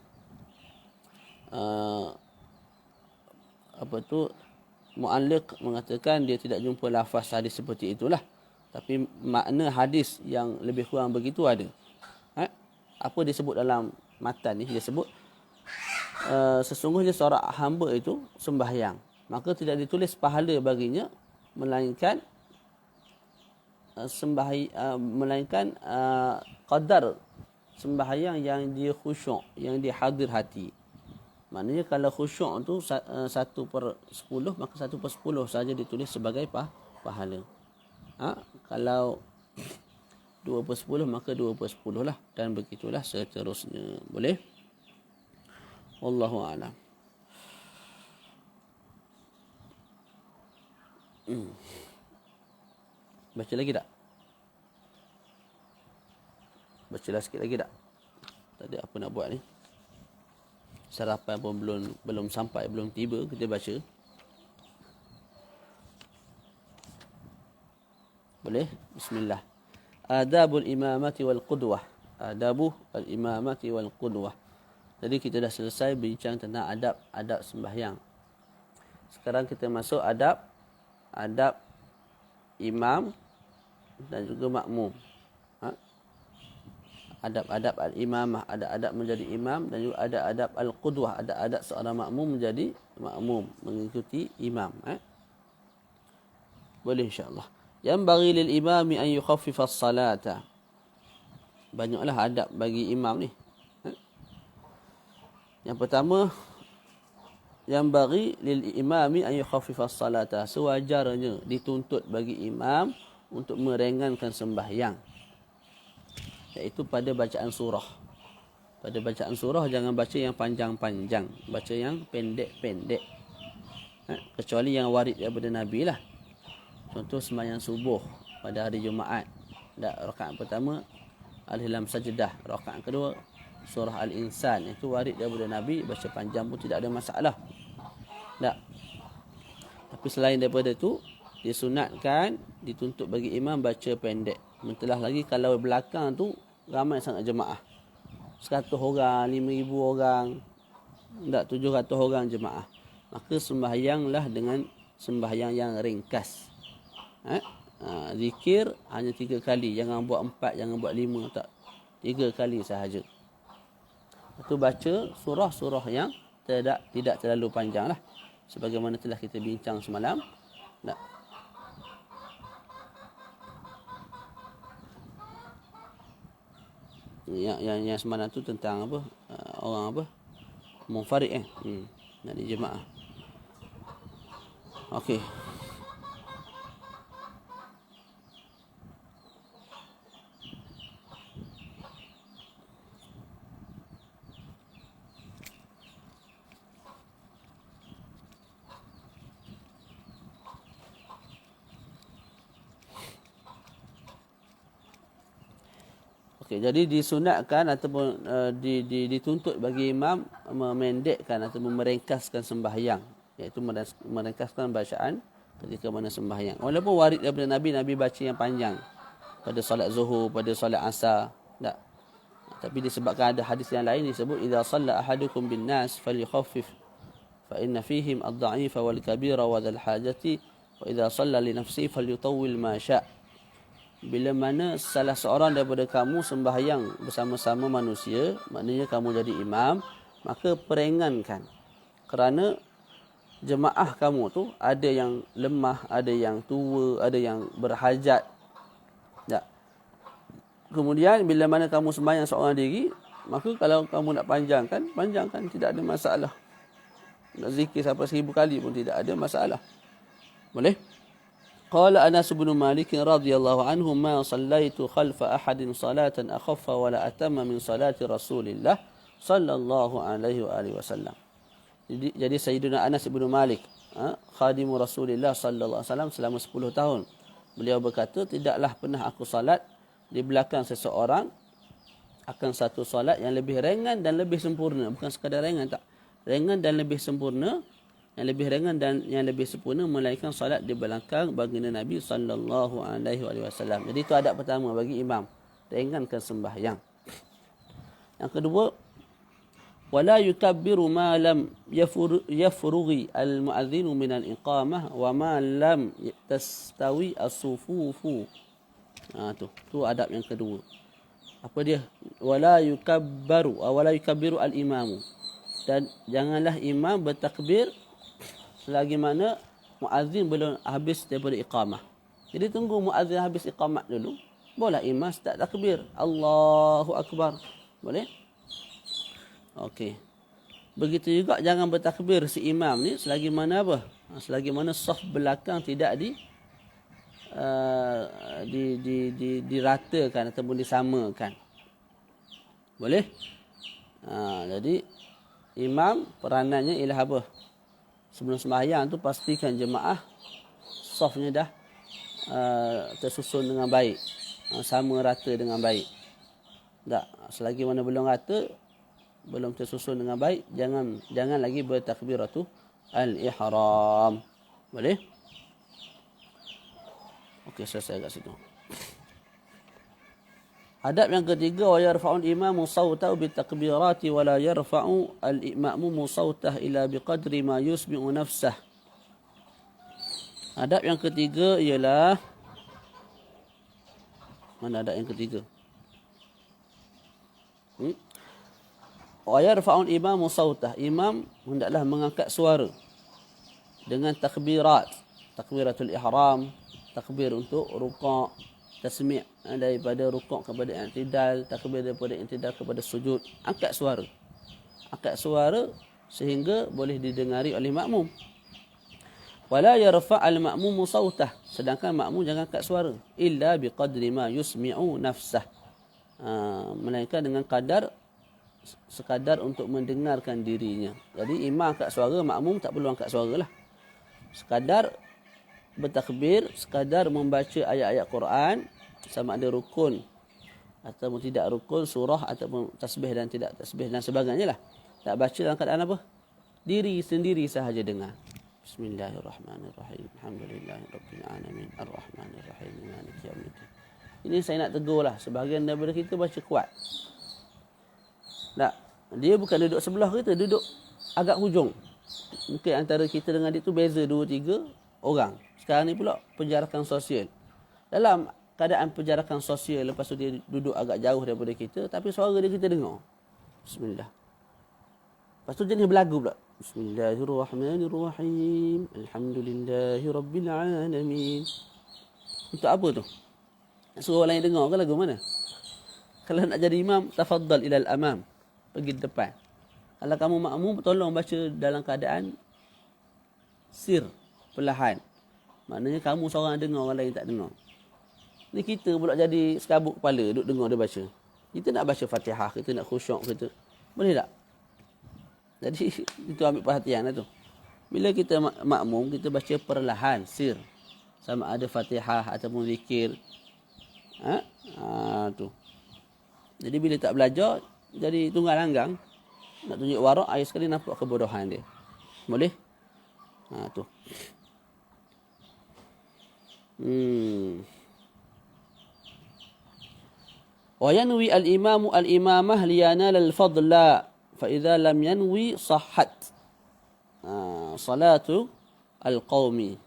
[SPEAKER 1] mu'alliq mengatakan dia tidak jumpa lafaz hadis seperti itulah, tapi makna hadis yang lebih kurang begitu ada. Apa disebut dalam matan ni? Dia sebut sesungguhnya seorang hamba itu sembahyang, maka tidak ditulis pahala baginya melainkan qadar sembahyang yang dia khusyuk, yang dia hadir hati. Maknanya kalau khusyuk tu 1/10, maka 1/10 saja ditulis sebagai pahala. Kalau 2/10 maka 2/10 lah, dan begitulah seterusnya. Boleh? Wallahu a'lam. Baca lagi tak? Bacalah sikit lagi tak? Tak ada apa nak buat ni. Sarapan pun belum sampai, belum tiba, kita baca. Boleh? Bismillah. adabul imamati wal qudwah. Adabu al-imamati wal qudwah. Jadi kita dah selesai bincang tentang adab sembahyang. Sekarang kita masuk adab imam dan juga makmum. Adab-adab al-imamah, ada adab menjadi imam, dan juga ada adab al-qudwah, ada adab seorang makmum menjadi makmum, mengikuti imam. Boleh insya-Allah. Yanbaghi lil imami an yukhaffif as-salata. Banyaklah adab bagi imam ni. Yang pertama, yanbaghi lil imami an yukhaffif as-salata. Sewajarnya dituntut bagi imam untuk meringankan sembahyang. Iaitu pada bacaan surah. Pada bacaan surah jangan baca yang panjang-panjang, baca yang pendek-pendek. Kecuali yang warid daripada Nabi lah. Contoh sembahyang subuh pada hari Jumaat. Rakaat pertama Alif Lam Sajdah, rakaat kedua surah Al-Insan. Itu warid daripada Nabi, baca panjang pun tidak ada masalah. Tapi selain daripada itu, disunatkan, dituntut bagi imam baca pendek. Mentelah lagi kalau belakang tu ramai sangat jemaah. 100 orang, 5,000 orang, 700 orang jemaah. Maka sembahyanglah dengan sembahyang yang ringkas. Zikir hanya 3 kali. Jangan buat 4, jangan buat 5. Tak. 3 kali sahaja. Itu baca surah-surah yang tidak terlalu panjang lah. Sebagaimana telah kita bincang semalam. Yang semalam tu tentang apa? Orang apa? Munfarid dari jemaah. Okey. Jadi disunatkan ataupun dituntut bagi imam memendekkan atau meringkaskan sembahyang, iaitu meringkaskan bacaan ketika mana sembahyang. Walaupun warid daripada Nabi baca yang panjang pada solat zuhur, pada solat asar, tak. Tapi disebabkan ada hadis yang lain disebut idza shalla ahadukum bin nas falyukhaffif fa inna fihim ad-dha'ifa wal kabira wa dhal hajati wa idza shalla li nafsihi falyutawwil ma syaa. Bila mana salah seorang daripada kamu sembahyang bersama-sama manusia, maknanya kamu jadi imam, maka peringankan. Kerana jemaah kamu tu ada yang lemah, ada yang tua, ada yang berhajat. Tak. Kemudian bila mana kamu sembahyang seorang diri, maka kalau kamu nak panjangkan, tidak ada masalah. Nak zikir sampai 1000 kali pun tidak ada masalah. Boleh? Qala Anas bin Malik radhiyallahu anhu ma sallaitu khalfa ahadin salatan akhaffa wala atamma min salati Rasulillah sallallahu alaihi wasallam. Jadi Sayyidina Anas bin Malik, khadimu Rasulillah sallallahu alaihi wasallam selama 10 tahun. Beliau berkata, tidaklah pernah aku salat di belakang seseorang akan satu salat yang lebih ringan dan lebih sempurna. Bukan sekadar ringan, tak. Ringan dan lebih sempurna. Yang lebih ringan dan yang lebih sempurna melainkan salat di belakang baginda Nabi sallallahu alaihi wasallam. Jadi itu adab pertama bagi imam, ringankan sembahyang. Yang kedua, wala yukabbiru ma lam yafrughi al-mu'adhdhin min al-iqamah wa ma lam tastawi as-sufufu. Tu adab yang kedua. Apa dia? Wala yukabbiru al-imamu. Dan janganlah imam bertakbir selagi mana muazzin belum habis daripada iqamah. Jadi tunggu muazzin habis iqamat dulu, boleh imam start takbir. Allahu Akbar. Boleh? Okey. Begitu juga jangan bertakbir si imam ni selagi mana apa? Selagi mana saf belakang tidak diratakan ataupun disamakan. Boleh? Jadi imam peranannya ialah apa? Sebelum sembahyang tu pastikan jemaah safnya dah tersusun dengan baik, sama rata dengan baik. Tak, selagi mana belum rata, belum tersusun dengan baik, jangan lagi bertakbiratu al-ihram. Boleh? Okey, selesai kat situ. Adab yang ketiga, wa yarfa'ul imamu sawtahu bitakbirati wa la yarfa'u al-ma'mumu sawtah ila biqadri ma yusmi'u nafsah. Adab yang ketiga ialah, mana adab yang ketiga? Wa yarfa'ul imamu sawtah. Imam hendaklah mengangkat suara dengan takbirat. Takbiratul ihram, takbir untuk rukuk, tasmi' daripada rukuk kepada i'tidal, takbir daripada i'tidal kepada sujud. Angkat suara. Angkat suara sehingga boleh didengari oleh makmum. Wala yarfa'al ma'mumu sawtah. Sedangkan makmum jangan angkat suara. Illa biqadri ma yusmi'u nafsah. Melainkan dengan sekadar untuk mendengarkan dirinya. Jadi imam angkat suara, makmum tak perlu angkat suara lah. Sekadar bertakbir, sekadar membaca ayat-ayat Quran, sama ada rukun ataupun tidak rukun, surah ataupun tasbih dan tidak tasbih dan sebagainya lah. Tak baca dalam keadaan apa? Diri sendiri sahaja dengar. Bismillahirrahmanirrahim. Alhamdulillahirabbil alamin. Arrahmanirrahim. Maliki yaumiddin. Ini saya nak tegur lah. Sebahagian daripada kita baca kuat. Tak. Dia bukan duduk sebelah kita, duduk agak hujung. Mungkin antara kita dengan dia tu beza 2-3 orang. Sekarang ni pula penjarakan sosial. Dalam keadaan penjarakan sosial, lepas tu dia duduk agak jauh daripada kita, tapi suara dia kita dengar. Bismillah. Lepas tu jenis berlagu pula. Bismillahirrahmanirrahim. Alhamdulillahirabbil alamin. Untuk apa tu? Nak suruh orang lain dengar ke lagu mana? Kalau nak jadi imam, tafaddal ilal amam. Pergi depan. Kalau kamu makmum, tolong baca dalam keadaan sir, perlahan. Maknanya kamu seorang dengar, orang lain tak dengar. Ni kita pula jadi sekabut kepala, duduk dengar dia baca. Kita nak baca Fatihah, kita nak khusyuk kita. Boleh tak? Jadi itu ambil perhatian lah tu. Bila kita makmum, kita baca perlahan, sir. Sama ada Fatihah ataupun zikir. Tu. Jadi bila tak belajar, jadi tunggal langgang. Nak tunjuk warak, air sekali nampak kebodohan dia. Boleh? Tu. Wa yanwi al-imamu al-imamah liyanal al-fadla. Fa idza lam yanwi sahhat salatu al-qaumi.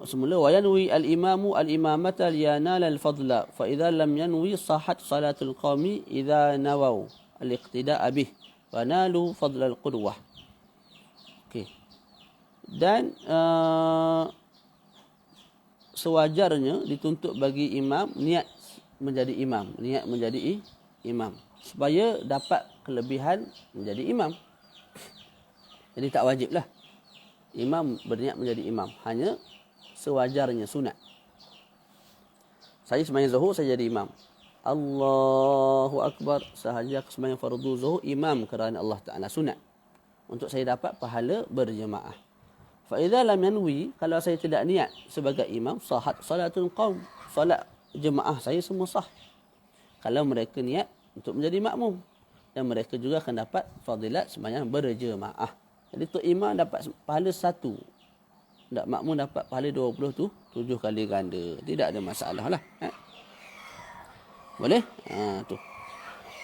[SPEAKER 1] Semula wa yanwi al-imamu al-imamata liyanal al-fadla. Fa idza lam yanwi sahhat salatul qaumi idza nawaw al-iqtida'a bih wa nalu fadla al-qudwah. Okey. Dan sewajarnya dituntut bagi imam niat menjadi imam supaya dapat kelebihan menjadi imam. Jadi tak wajiblah imam berniat menjadi imam, hanya sewajarnya, sunat. Saya sembahyang zuhur, saya jadi imam. Allahu Akbar, sahaja sembahyang fardu zuhur, imam kerana Allah Ta'ala, sunat. Untuk saya dapat pahala berjemaah. Fa idza lam yanwi, kalau saya tidak niat sebagai imam, sahat salatul qaum, salat jemaah saya semua sah. Kalau mereka niat untuk menjadi makmum, dan mereka juga akan dapat fadilat sembahyang berjemaah. Jadi tu imam dapat pahala 1. Tak makmum dapat pahala 20 tu 7 kali ganda. Tidak ada masalah lah. Boleh? Tu.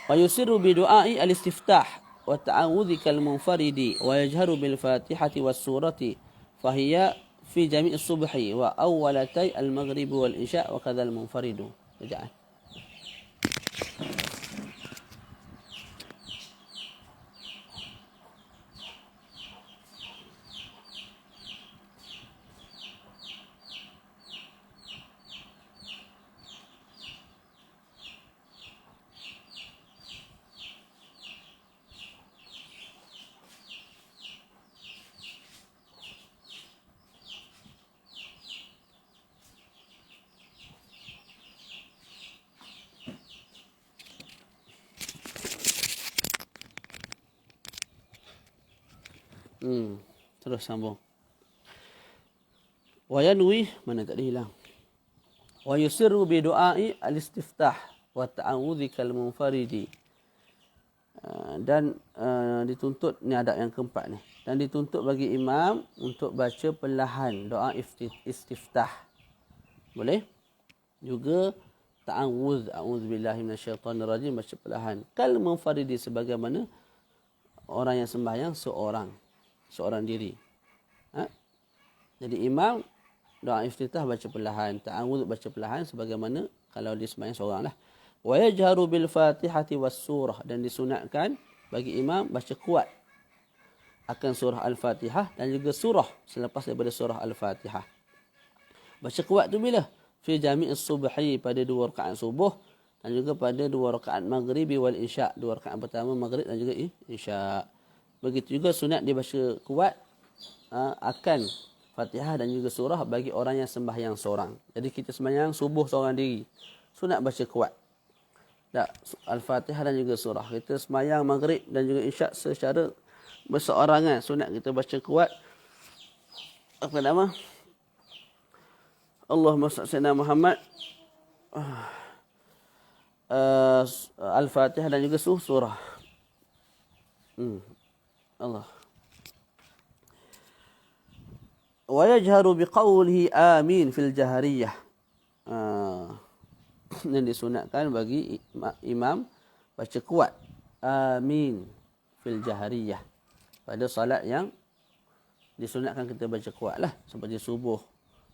[SPEAKER 1] Wa yusiru bi du'ai al-istiftah wa ta'awudhi kal munfaridi wa yajharu bil fatihati was surati fa hiya fi jami' as-subhi wa awwalatay al-maghrib wal isya wa kadha al-munfaridu. Bacaan. Terus sambung. Wa yanwi, mana tadi hilang. Wa yusirru bi du'ai al-istiftah wa ta'awudhi kal munfaridi. Dan dituntut, ni adab yang keempat ni. Dan dituntut bagi imam untuk baca perlahan doa istiftah. Boleh? Juga ta'awudz, a'udzubillahi minasyaitonirrajim, baca perlahan. Kal munfaridi, sebagaimana orang yang sembahyang seorang diri. Jadi imam doa iftitah baca perlahan, ta'awudz baca perlahan sebagaimana kalau dia sembahyang seorang lah. Wa yajharu bil Fatihati was surah, dan disunatkan bagi imam baca kuat akan surah Al-Fatihah dan juga surah selepas daripada surah Al-Fatihah. Baca kuat tu bila? Fi jami'is subhi, pada 2 rakaat subuh dan juga pada 2 rakaat maghribi wal isya', 2 rakaat pertama maghrib dan juga isya'. Begitu juga sunat dibaca kuat akan Fatihah dan juga surah bagi orang yang sembahyang seorang. Jadi kita sembahyang subuh seorang diri, sunat baca kuat. Al-Fatihah dan juga surah. Kita sembahyang maghrib dan juga isya' secara berseorangan, sunat kita baca kuat apa nama? Allahumma salli Muhammad, Al-Fatihah dan juga surah. Allah. Wa yajharu biqawlihi amin fil jahariyah. Dan disunatkan bagi imam baca kuat amin fil jahariyah pada salat yang disunatkan kita baca kuat lah, seperti subuh,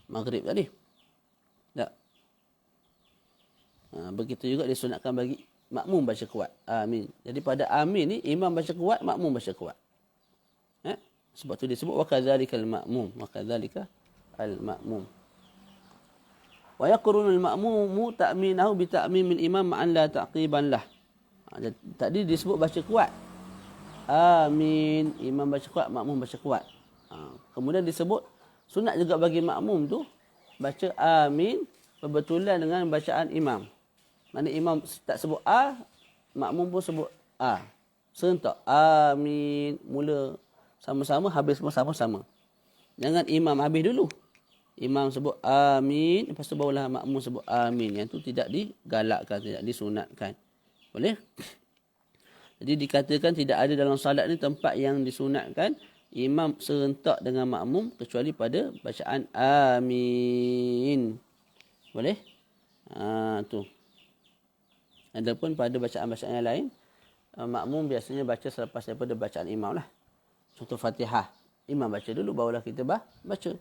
[SPEAKER 1] maghrib tadi. Begitu juga disunatkan bagi makmum baca kuat amin. Jadi pada amin ni imam baca kuat, makmum baca kuat. Sebab tu disebut wa kadzalikal ma'mum, wa kadzalika al ma'mum. Wa yaqrunu al ma'mumu ta'minahu bi ta'mimil imam ma'an la taqiban lah. Tadi disebut baca kuat amin, imam baca kuat, makmum baca kuat. Kemudian disebut sunat juga bagi makmum tu baca amin berbetulan dengan bacaan imam. Mana imam tak sebut makmum pun sebut serentak amin, mula sama-sama, habis pun sama-sama. Jangan imam habis dulu, imam sebut amin, lepas tu barulah makmum sebut amin. Yang tu tidak digalakkan, tidak disunatkan. Boleh? Jadi dikatakan tidak ada dalam salat ni tempat yang disunatkan imam serentak dengan makmum kecuali pada bacaan amin. Boleh? Tu. Adapun pada bacaan-bacaan yang lain, makmum biasanya baca selepas daripada bacaan imam lah. Contoh Fatihah, imam baca dulu barulah kita baca.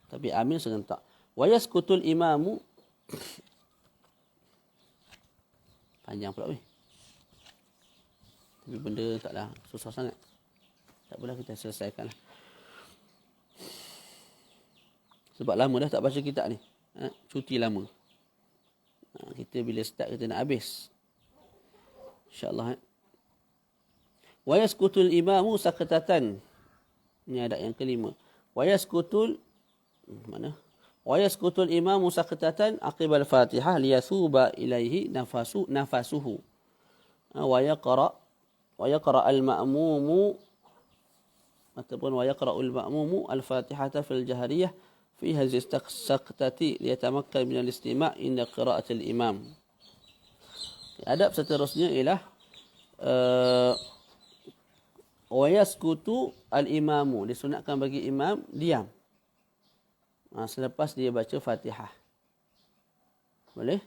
[SPEAKER 1] Tapi amin serentak. Wa yaskutul imamu, panjang pula weh. Tapi benda taklah susah sangat. Tak apalah, kita selesaikan lah. Sebab lama dah tak baca kitab ni. Cuti lama. Kita bila start kita nak habis. InsyaAllah. Wa yaskutul imamu sakatatan. Ini adat yang kelima. Wa yaskutul mana? Wa yaskutul imamu sakatatan aqibal Fatihah liyathuba ilaihi nafasuhu. Wa yaqra al-ma'mumu ataupun wa yaqra'ul ma'mumu al-Fatihata fil jahriyah fi hadhihi as-saqtati liyatamakkan min al-istima' inda qira'atil imam. Adab seterusnya ialah wa yaskutu al-imamu, disunatkan bagi imam diam selepas dia baca Fatihah. Boleh?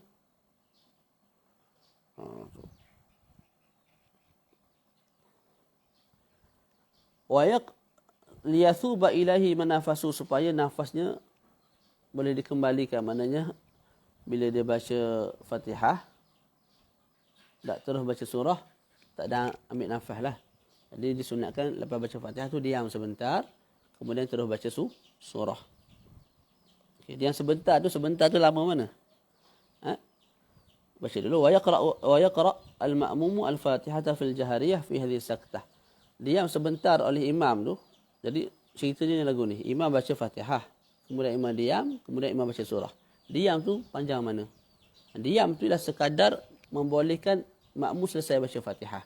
[SPEAKER 1] Wa liyathuba ilahi manafasu, supaya nafasnya boleh dikembalikan. Maknanya bila dia baca Fatihah tak terus baca surah, tak ada ambil nafas lah. Jadi disunatkan lepas baca Fatihah tu diam sebentar, kemudian terus baca surah. Okay, diam sebentar tu lama mana? Baca dulu wa yaqra al-ma'mumu al-Fatihata fil jahriyah fi hadhihi saktah. Diam sebentar oleh imam tu. Jadi ceritanya lagu ni, imam baca Fatihah, kemudian imam diam, kemudian imam baca surah. Diam tu panjang mana? Diam tu ialah sekadar membolehkan makmum selesai baca Fatihah.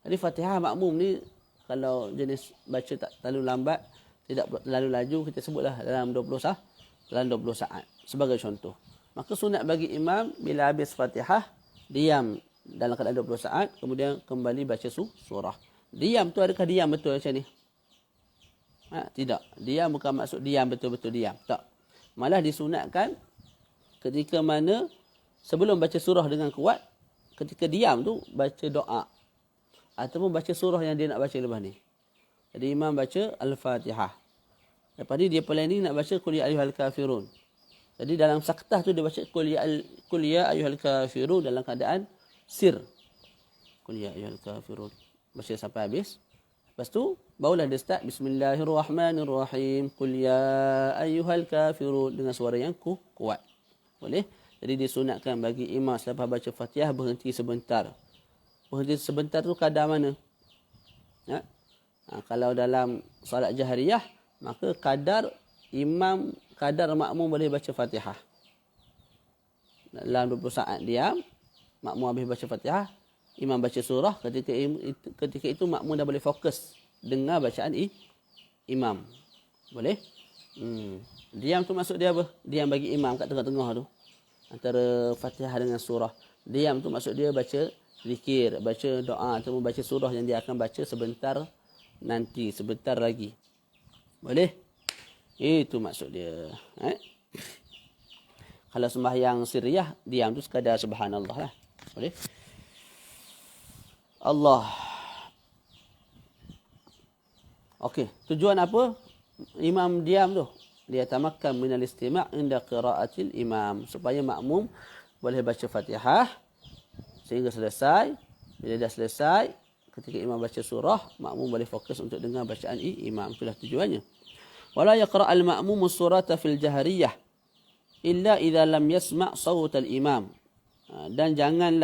[SPEAKER 1] Jadi Fatihah makmum ni kalau jenis baca tak terlalu lambat, tidak terlalu laju, kita sebutlah dalam 20 saat sebagai contoh. Maka sunat bagi imam bila habis Fatihah diam dalam keadaan 20 saat, kemudian kembali baca surah. Diam tu adakah diam betul macam ni? Tidak. Diam bukan maksud diam betul-betul diam. Tak. Malah disunatkan ketika mana sebelum baca surah dengan kuat, ketika diam tu baca doa ataupun baca surah yang dia nak baca lepas ni. Jadi imam baca Al-Fatihah. Lepas ni dia planning nak baca Qul ya ayyuhal kafirun. Jadi dalam saktah tu dia baca Qul ya ayyuhal kafirun dalam keadaan sir. Qul ya ayyuhal kafirun. Baca sampai habis. Lepas tu barulah dia start Bismillahirrahmanirrahim. Qul ya ayyuhal kafirun dengan suara yang kuat. Boleh? Jadi disunatkan bagi imam selepas baca Fatihah berhenti sebentar. Berhenti sebentar tu kadar mana? Ya? Kalau dalam solat jahriyah, maka kadar makmum boleh baca Fatihah. Dalam 20 saat diam, makmum habis baca Fatihah, imam baca surah, ketika itu makmum dah boleh fokus dengar bacaan imam. Boleh? Diam tu maksud dia apa? Diam bagi imam kat tengah-tengah tu. Antara Fatihah dengan surah. Diam tu maksud dia baca zikir, baca doa atau baca surah yang dia akan baca sebentar nanti, sebentar lagi. Boleh? Itu maksud dia. Kalau sembahyang sirriyah, diam tu sekadar subhanallah lah. Boleh? Allah. Okey, tujuan apa? Imam diam tu. Dia tamakkan minal istima' inda qiraatil imam. Supaya makmum boleh baca Fatihah sehingga selesai. Bila dah selesai, ketika imam baca surah, makmum boleh fokus untuk dengar bacaan imam. Itulah tujuannya. Wala yaqra' al-ma'mum as-surata fil jahriyah illa idza lam yasma' sawt al-imam. Dan jangan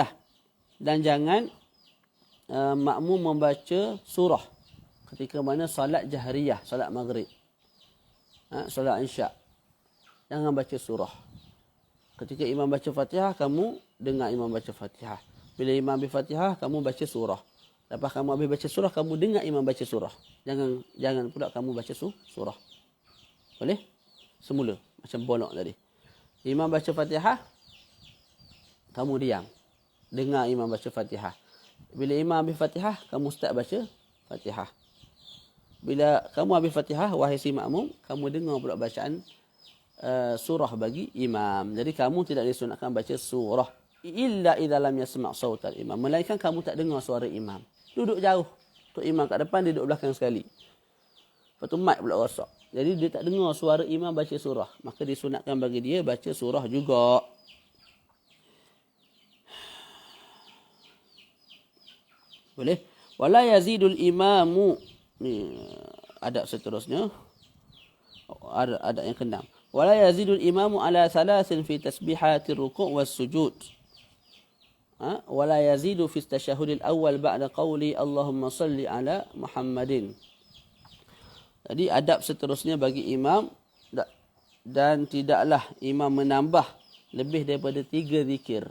[SPEAKER 1] makmum membaca surah ketika mana salat jahriyah, salat maghrib. Salat isyak. Jangan baca surah. Ketika imam baca Fatihah, kamu dengar imam baca Fatihah. Bila imam baca Fatihah, kamu baca surah. Lepas kamu habis baca surah, kamu dengar imam baca surah. Jangan pula kamu baca surah. Boleh? Semula. Macam bolok tadi. Imam baca Fatihah, kamu diam. Dengar imam baca Fatihah. Bila imam habis Fatihah, kamu start baca Fatihah. Bila kamu habis Fatihah, wahai si makmum, kamu dengar pula bacaan surah bagi imam. Jadi kamu tidak disunatkan baca surah. Illa idza lam yasma' sautal imam. Melainkan kamu tak dengar suara imam. Duduk jauh. Tok imam kat depan, dia duduk belakang sekali. Lepas tu mic pula rosak. Jadi dia tak dengar suara imam baca surah. Maka disunatkan bagi dia baca surah juga. Boleh? Wala yazidul imamu. Ni adab seterusnya. Adab yang keenam. Wala yazidul imamu ala thalathin fi tasbihatir ruku' was sujud. Wala yazidu fi tashahhudil awal ba'da qawli Allahumma salli ala Muhammadin. Jadi adab seterusnya bagi imam, dan tidaklah imam menambah lebih daripada 3 zikir.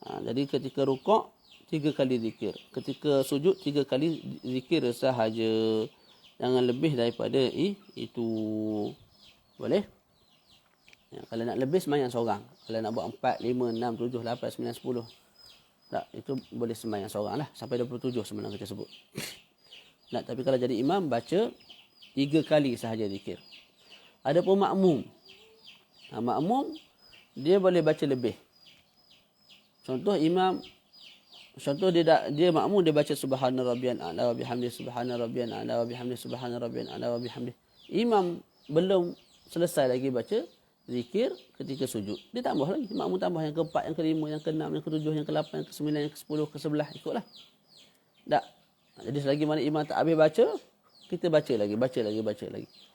[SPEAKER 1] Jadi ketika rukuk 3 kali zikir, ketika sujud 3 kali zikir sahaja. Jangan lebih daripada itu. Boleh? Ya, kalau nak lebih sembahyang seorang. Kalau nak buat 4, 5, 6, 7, 8, 9, 10. Tak, itu boleh sembahyang seorang lah. Sampai 27 sebenarnya kita sebut. Nah, tapi kalau jadi imam, baca 3 kali sahaja zikir. Adapun makmum. Makmum, dia boleh baca lebih. Contoh dia makmum, dia baca subhana rabbiyal a'la wa bihamdihi subhana rabbiyal a'la wa bihamdihi subhana rabbiyal a'la wa bihamdihi. Imam belum selesai lagi baca zikir ketika sujud. Dia tambah lagi. Makmum tambah yang keempat, yang kelima, yang keenam, yang ketujuh, yang ke-8, yang ke-9, yang ke-10, ke-11. Ikutlah. Tak. Jadi selagi mana imam tak habis baca, kita baca lagi.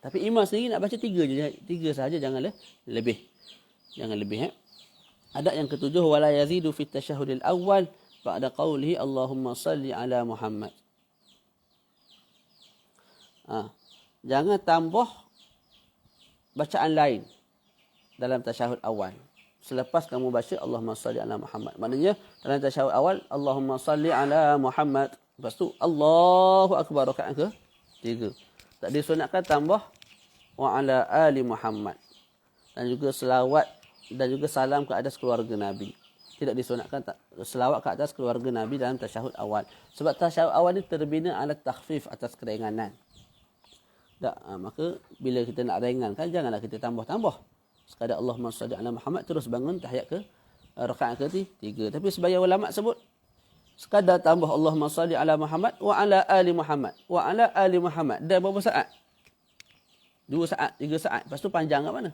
[SPEAKER 1] Tapi imam sendiri nak baca 3 je. 3 sahaja, jangan lebih. Jangan lebih. Adab yang ketujuh, wala yazidu fit tashahhudil awal ba'da qawlihi Allahumma salli ala Muhammad. Jangan tambah bacaan lain dalam tasyahud awal selepas kamu baca Allahumma salli ala Muhammad. Maknanya dalam tasyahud awal Allahumma salli ala Muhammad, lepas tu Allahu akbar rakaat ke-3. Tak disunatkan tambah wa ala ali Muhammad, dan juga selawat dan juga salam ke atas keluarga Nabi. Tidak disunatkan selawat ke atas keluarga Nabi dalam tasyahud awal. Sebab tasyahud awal ni terbina ala takhfif, atas keringanan. Tak, maka bila kita nak ringankan, janganlah kita tambah-tambah. Sekadar Allahumma salli ala Muhammad, terus bangun tahiyat ke rakaat ketiga. Tapi sebagian ulama sebut sekadar tambah Allahumma salli ala Muhammad wa ala ali Muhammad wa ala ali Muhammad. Dan berapa saat? 2 saat, 3 saat. Lepas tu panjang kat mana?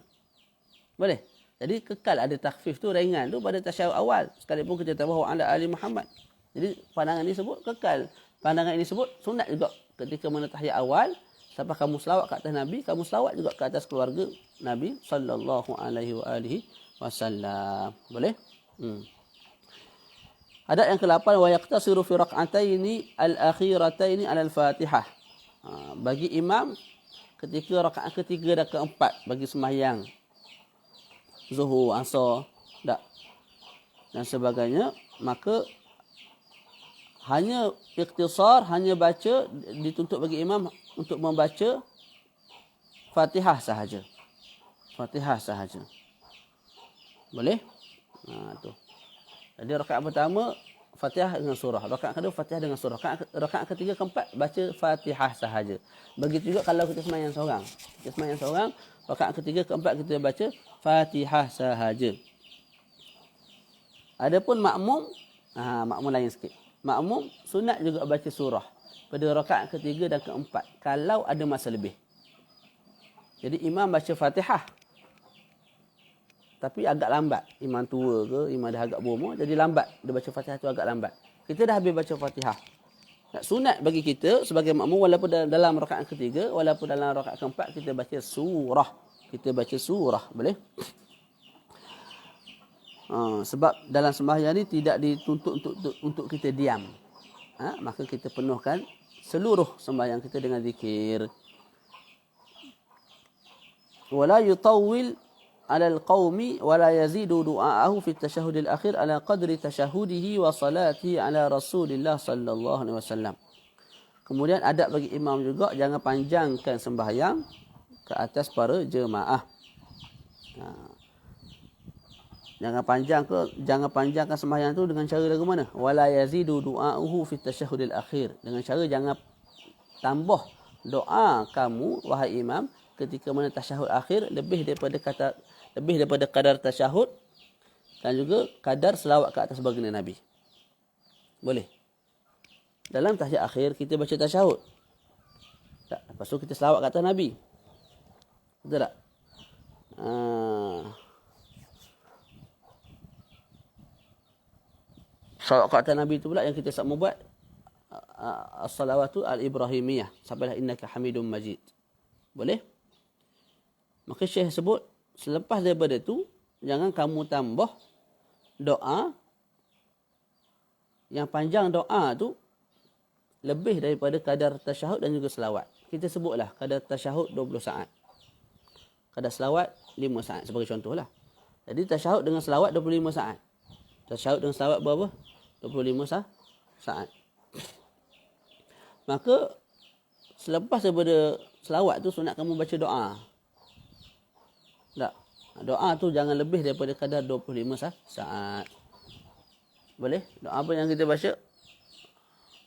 [SPEAKER 1] Boleh? Jadi kekal ada takhfif tu, ringan tu pada tasyahud awal. Sekalipun kita tambah wa ala ali Muhammad. Jadi pandangan ini sebut kekal. Pandangan ini sebut sunat juga ketika mana tahiyat awal, sampai kamu selawat ke atas Nabi, kamu selawat juga ke atas keluarga Nabi sallallahu alaihi wasallam. Boleh? Adab yang ke-8, wa yaqtasiru fi rak'ataini al-akhirataini ala al-Fatihah. Bagi imam ketika rakaat ketiga dan keempat bagi sembahyang Zuhur, Asar, dan sebagainya, maka hanya ikhtisar, hanya baca, dituntut bagi imam untuk membaca Fatihah sahaja. Fatihah sahaja. Boleh? Tu. Jadi rakaat pertama Fatihah dengan surah, rakaat kedua Fatihah dengan surah, rakaat ketiga keempat baca Fatihah sahaja. Begitu juga kalau kita sembahyang seorang. Kita sembahyang seorang, rakaat ketiga keempat kita baca Fatihah sahaja. Adapun makmum, makmum lain sikit. Makmum sunat juga baca surah pada rakaat ketiga dan keempat kalau ada masa lebih. Jadi imam baca Fatihah tapi agak lambat. Imam tua ke, imam dah agak berumur, jadi lambat. Dia baca Fatihah tu agak lambat. Kita dah habis baca Fatihah. Sunat bagi kita sebagai makmum, walaupun dalam rakaat ketiga, walaupun dalam rakaat keempat, kita baca surah. Kita baca surah. Boleh? Sebab dalam sembahyang ni tidak dituntut untuk kita diam. Maka kita penuhkan seluruh sembahyang kita dengan zikir. Wala yutawwil 'ala al-qaumi wala yazidu du'aahu fi at-tashahhud al-akhir 'ala qadri tashahudihi wa salatihi 'ala Rasulillah sallallahu alaihi wasallam. Kemudian adab bagi imam juga, jangan panjangkan sembahyang ke atas para jemaah. Jangan panjangkan sembahyang tu dengan cara lagu mana? Wala yazidu du'a'uhu fi tasyahhudil akhir. Dengan cara jangan tambah doa kamu wahai imam ketika mana tasyahud akhir lebih daripada kadar tasyahud dan juga kadar selawat ke atas baginda Nabi. Boleh? Dalam tahiyat akhir kita baca tasyahud. Tak, lepas tu kita selawat ke atas Nabi. Betul tak? Salawat ke atas Nabi itu pula yang kita sama buat as-salawatu al-ibrahimiyah sampailah innaka hamidum majid. Boleh? Maka Syekh sebut selepas daripada itu jangan kamu tambah doa yang panjang. Doa tu lebih daripada kadar tasyahud dan juga selawat. Kita sebutlah kadar tasyahud 20 saat. Kadar selawat 5 saat sebagai contohlah. Jadi tasyahud dengan selawat 25 saat. Tasyahud dengan selawat berapa? 25 saat. Maka selepas daripada selawat tu sunat kamu baca doa. Tak. Doa tu jangan lebih daripada kadar 25 saat. Boleh? Doa apa yang kita baca?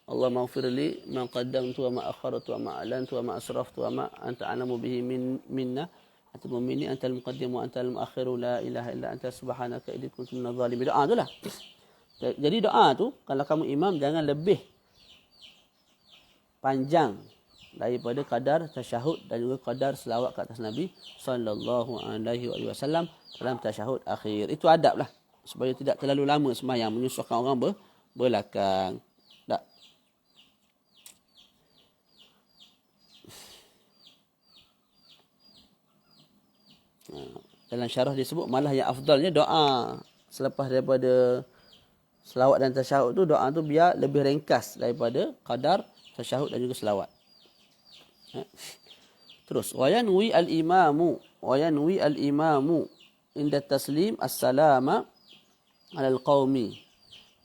[SPEAKER 1] Allahumma ighfirli ma qaddamtu wa ma akhartu wa ma a'lantu wa ma asraftu wa ma anta a'lamu bihi minna anta mu'mini anta al-muqaddim wa anta al-mu'akhiru la ilaha illa anta subhanaka inni kuntu minadh dhalimin. Doa itulah. Jadi doa tu kalau kamu imam jangan lebih panjang daripada kadar tasyahud dan juga kadar selawat ke atas Nabi sallallahu alaihi wasallam dalam tasyahud akhir. Itu adablah supaya tidak terlalu lama sembahyang menyusahkan orang belakang. Tak. Dalam syarah disebut malah yang afdalnya doa selepas daripada selawat dan tasyahud tu, doa tu biar lebih ringkas daripada kadar tasyahud dan juga selawat. Terus wayanwi al-imamu inda taslim as-salama 'ala al-qaumi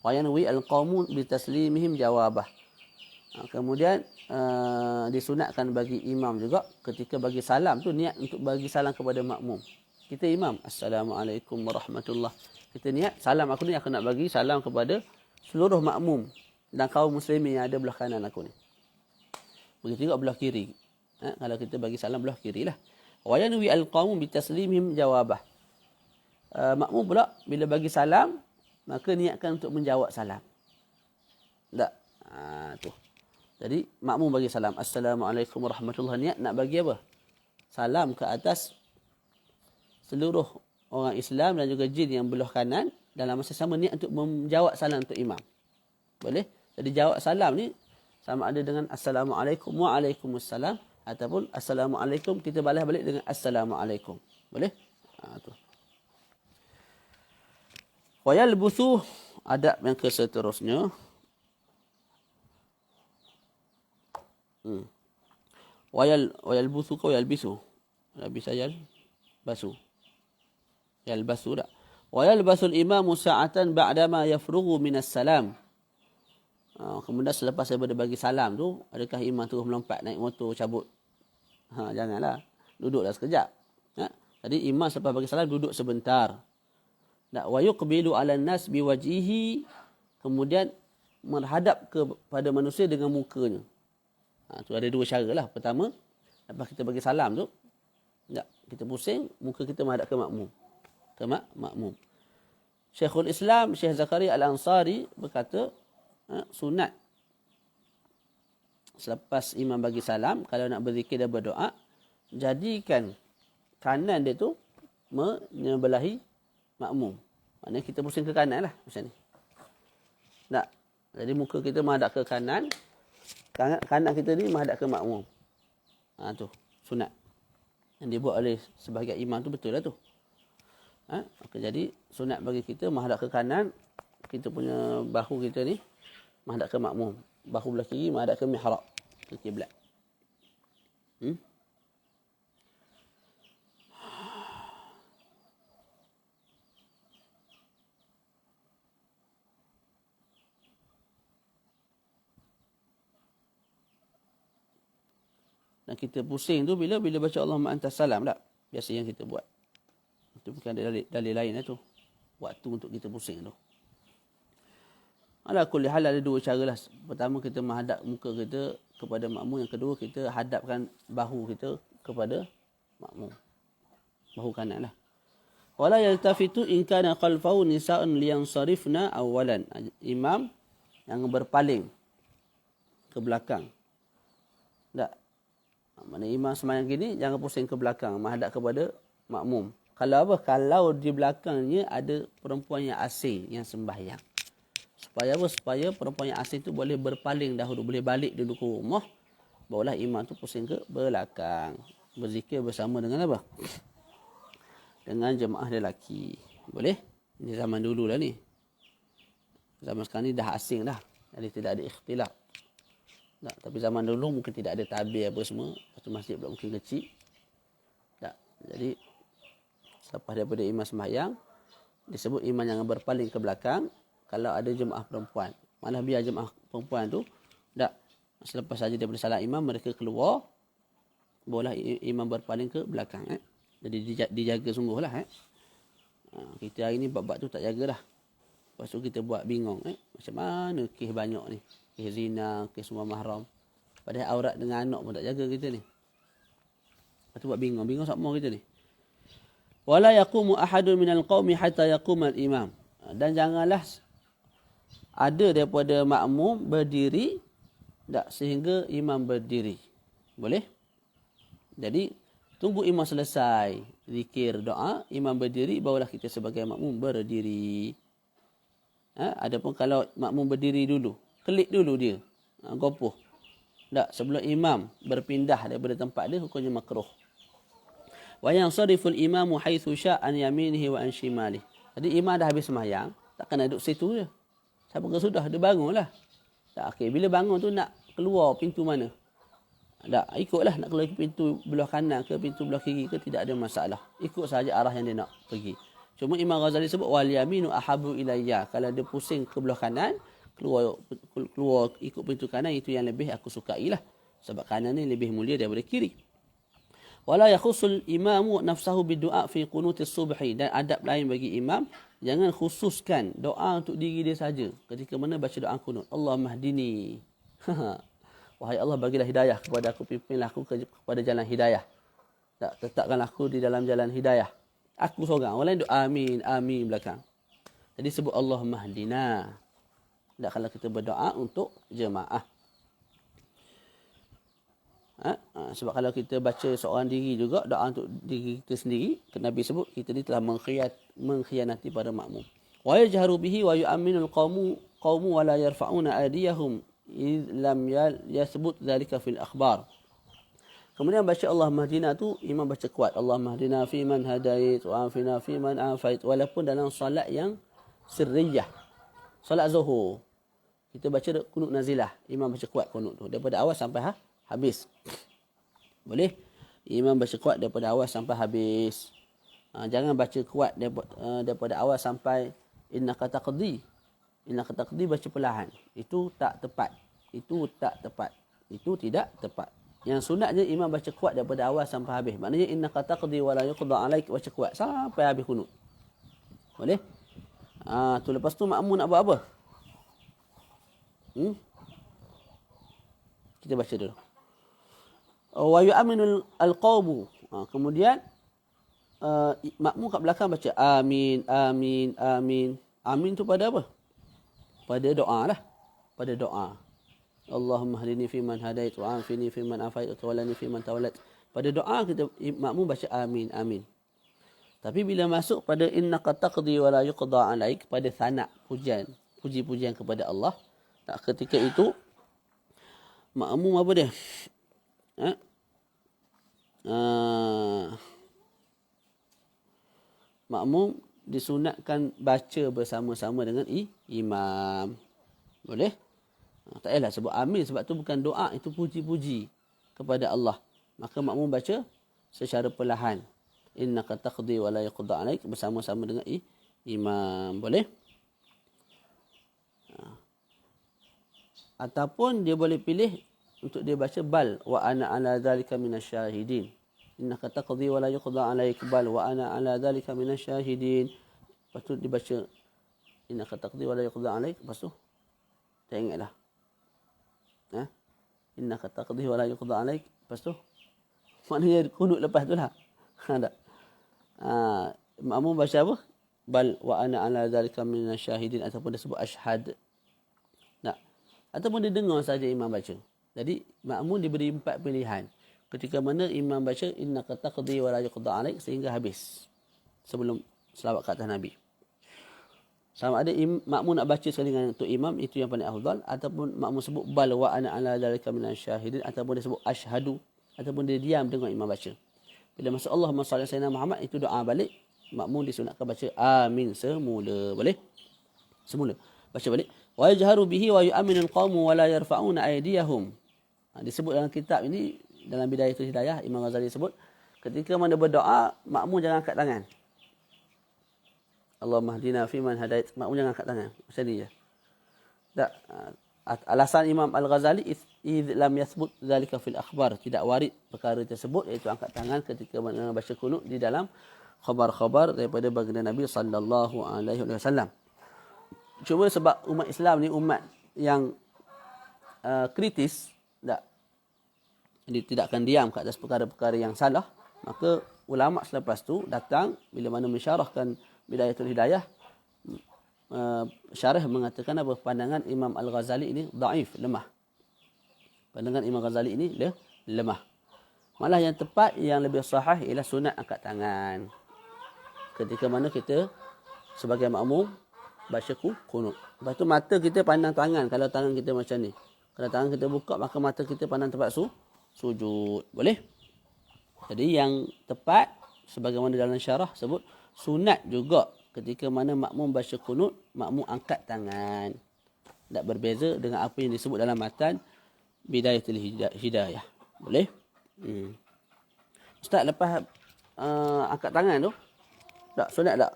[SPEAKER 1] wayanwi al-qaumu bi taslimihim jawabah. Kemudian disunatkan bagi imam juga ketika bagi salam tu niat untuk bagi salam kepada makmum. Kita imam, assalamualaikum warahmatullah. Kita niat salam aku ni aku nak bagi salam kepada seluruh makmum dan kaum muslimin yang ada belah kanan aku ni. Begitu juga belah kiri. Kalau kita bagi salam belah kiri lah. Wa yanwi al-qawm bi taslimihim jawabah. Makmum pula bila bagi salam, maka niatkan untuk menjawab salam. Tak? Tu. Jadi makmum bagi salam. Assalamualaikum warahmatullahi, niat nak bagi apa? Salam ke atas seluruh orang Islam dan juga jin yang belah kanan, dalam masa sama niat untuk menjawab salam untuk imam. Boleh? Jadi jawab salam ni sama ada dengan Assalamualaikum, Waalaikumsalam, ataupun Assalamualaikum kita balas balik dengan Assalamualaikum. Boleh? Tu. Wa yalbuthu, adab yang seterusnya. Wayalbuthu kau yalbisu. Labisa yalbasu. Yalbasu dak. Wayalbasul imamu sa'atan ba'dama yafrughu minas salam. Kemudian selepas daripada bagi salam tu, adakah imam terus melompat naik motor cabut? Janganlah. Duduklah sekejap. Jadi imam selepas bagi salam duduk sebentar. Wa yuqbilu 'alan nas biwajhihi, kemudian menghadap kepada manusia dengan mukanya. Tu ada dua cara lah. Pertama, lepas kita bagi salam tu, kita pusing, muka kita menghadap ke makmum. Makmum. Syekhul Islam, Syekh Zakaria Al-Ansari berkata, sunat selepas imam bagi salam, kalau nak berzikir dan berdoa, jadikan kanan dia tu menyebelahi makmum. Maknanya kita pusing ke kanan lah macam ni. Jadi muka kita menghadap ke kanan, kanan kita ni menghadap ke makmum. Tu sunat yang dibuat oleh sebahagian imam tu, betul lah tu. Jadi sunat bagi kita menghadap ke kanan, kita punya bahu kita ni menghadap ke makmum. Bahu belah kiri menghadap ke mihrab, ke kiblat. Dan kita pusing tu bila baca Allahumma antas salam tak? Biasa yang kita buat. Itu bukan dalil lain lah tu. Waktu untuk kita pusing tu. Ala kulli hal, ada dua cara lah. Pertama, kita menghadap muka kita kepada makmum. Yang kedua, kita hadapkan bahu kita kepada makmum. Bahu kanan lah. Wala yaltafitu in kana khalfahu nisa'un liyansarifna awalan. Imam yang berpaling ke belakang. Tak? Mana imam semayang gini, jangan pusing ke belakang, menghadap kepada makmum. Kalau apa? Kalau di belakangnya ada perempuan yang asing yang sembahyang. Supaya apa? Supaya perempuan yang asing tu boleh berpaling dahulu, boleh balik dulu ke rumah, barulah imam tu pusing ke belakang. Berzikir bersama dengan apa? Dengan jemaah lelaki. Boleh? Ini zaman dulu lah ni. Zaman sekarang ni dah asing dah. Jadi tidak ada ikhtilaf. Tak, tapi zaman dulu mungkin tidak ada tabir apa semua. Lepas tu masjid pula mungkin kecil. Tak. Jadi selepas daripada imam sembahyang, disebut imam yang berpaling ke belakang kalau ada jemaah perempuan. Malah biar jemaah perempuan tu, tak, selepas saja daripada salat imam, mereka keluar, boleh imam berpaling ke belakang. Jadi dijaga sungguh lah. Kita hari ni bab-bab tu tak jagalah. Lepas tu kita buat bingung. Macam mana kes banyak ni? Kes zina, kes semua mahram. Padahal aurat dengan anak pun tak jaga kita ni. Lepas tu buat bingung. Bingung sama kita ni. Wala yaqumu ahadun minal qawmi hatta yaqumal imam. Dan janganlah ada daripada makmum berdiri tak sehingga imam berdiri. Boleh? Jadi tunggu imam selesai zikir doa, imam berdiri, barulah kita sebagai makmum berdiri. Adapun kalau makmum berdiri dulu, kelik dulu dia, gopoh. Tak, sebelum imam berpindah daripada tempat dia, hukumnya makruh. Wa yansariful imamu haitsu syaa an yaminihi wa an shimalihi. Jadi imam dah habis sembahyang, takkan duduk situ je. Siapa ke sudah, dia bangunlah. Tak, okey, bila bangun tu nak keluar pintu mana? Tak, ikutlah nak keluar pintu belah kanan ke pintu belah kiri ke, tidak ada masalah. Ikut saja arah yang dia nak pergi. Cuma Imam Ghazali sebut wal yaminu ahabu ilayya. Kalau dia pusing ke belah kanan, keluar ikut pintu kanan, itu yang lebih aku sukailah. Sebab kanan ni lebih mulia daripada kiri. Wala yakhusul imamu nafsahu bidu'a fi qunutis subhi. Dan adab lain bagi imam, jangan khususkan doa untuk diri dia saja ketika mana baca doa kunut. Allahumma hdini. Wahai Allah, bagilah hidayah kepada aku, pimpinlah aku kepada jalan hidayah. Tak, tetapkanlah aku di dalam jalan hidayah. Aku seorang. Orang lain duk amin, amin belakang. Jadi sebut Allahumma hdina. Tak kalau kita berdoa untuk jemaah. Sebab kalau kita baca seorang diri juga, doa untuk diri kita sendiri, Nabi sebut kita ni telah mengkhianati pada makmum. Wa yajharu bihi wa yu'minul qawmu wa la yarfa'una aydiyahum id lam yasbut dhalika fil akhbar. Kemudian baca Allahumma hdina tu imam baca kuat, Allahumma hdina fi man hadait wa afina fi man afait, walaupun dalam solat yang sirriyah. Solat Zuhur kita baca kunut nazilah, imam baca kuat kunut tu daripada awal sampai habis. Boleh? Imam baca kuat daripada awal sampai habis. Jangan baca kuat daripada awal sampai innaka taqdi. Innaka taqdi baca perlahan. Itu tak tepat. Itu tak tepat. Itu tidak tepat. Yang sunatnya imam baca kuat daripada awal sampai habis. Maknanya innaka taqdi wa la yuqda alaik, baca kuat sampai habis kunut. Boleh? Tu lepas tu makmum nak buat apa? Kita baca dulu. Wa yu'minul alqawmu. Kemudian makmum kat belakang baca amin, amin, amin. Amin tu pada apa? Pada doa lah. Pada doa. Allahumma hdini fi man hadait wa afini fi man afait wa tawallani fi man tawallat. Pada doa kita makmum baca amin, amin. Tapi bila masuk pada innaka taqdi wa la yuqda alaik, pada sana pujian, puji-pujian kepada Allah, tak ketika itu makmum apa dia? Makmum disunatkan baca bersama-sama dengan imam. Boleh? Tak payahlah sebut amin sebab tu bukan doa, itu puji-puji kepada Allah. Maka makmum baca secara perlahan. Innaka taqdi wa la yuqda alaik bersama-sama dengan imam. Boleh? Ataupun dia boleh pilih untuk dia baca bal wa ana ala zalika minasyahidin. Innaka taqdi wa la yuqda alaik bal wa ana ala zalika minasyahidin. Lepas tu dia baca innaka taqdi wa la yuqda alaik. Lepas tu tak ingatlah. Innaka taqdi wa la yuqda alaik. Lepas tu maknanya kunut lepas tu lah. Tak. Makmum baca apa? Bal wa ana ala zalika minasyahidin, ataupun dia sebut asyhad. Tak. Ataupun dia dengar saja imam baca. Jadi makmum diberi 4 pilihan. Ketika mana imam baca innaka taqdi wa la yuqda alaik sehingga habis. Sebelum selawat ke atas Nabi. Sama ada makmum nak baca sekali dengan untuk imam, itu yang paling afdal, ataupun makmum sebut bal wa ana ala zalika minasyahidin, ataupun dia sebut asyhadu, ataupun dia diam dengar imam baca. Bila masuk Allahumma salli ala sayyidina Muhammad, itu doa balik, makmum disunatkan baca amin semula. Boleh? Semula. Baca balik. Wa yajharu bihi wa yu'minul qawmu wa la yarfa'una aydiyahum. Disebut dalam kitab ini, dalam Bidayatul Hidayah, Imam Ghazali sebut, ketika mana berdoa, makmum jangan angkat tangan. Allahumma hdina fi man hadait, makmum jangan angkat tangan. Macam ni je. Tak. Alasan Imam Al-Ghazali, idh lam yathbut dhalika fil akhbar, tidak warid perkara tersebut, iaitu angkat tangan ketika mana baca kunut di dalam khabar-khabar daripada baginda Nabi sallallahu alaihi wasallam. Cuma sebab umat Islam ni umat yang kritis, tak. Jadi tidak akan diam ke atas perkara-perkara yang salah, maka ulama selepas tu datang bila mana mensyarahkan Bidayatul Hidayah, syarah mengatakan apa? Pandangan Imam Al-Ghazali ini dhaif, lemah. Pandangan Imam Ghazali ini lemah. Malah yang tepat, yang lebih sahih ialah sunat angkat tangan. Ketika mana kita sebagai makmum baca kunut. Lepas tu mata kita pandang tangan. Kalau tangan kita macam ni, kalau tangan kita buka, maka mata kita pandang tempat sujud. Boleh? Jadi yang tepat, sebagaimana dalam syarah sebut, sunat juga ketika mana makmum baca kunut, makmum angkat tangan. Tak berbeza dengan apa yang disebut dalam matan Bidayatul Hidayah. Boleh? Ustaz, lepas angkat tangan tu, tak sunat tak?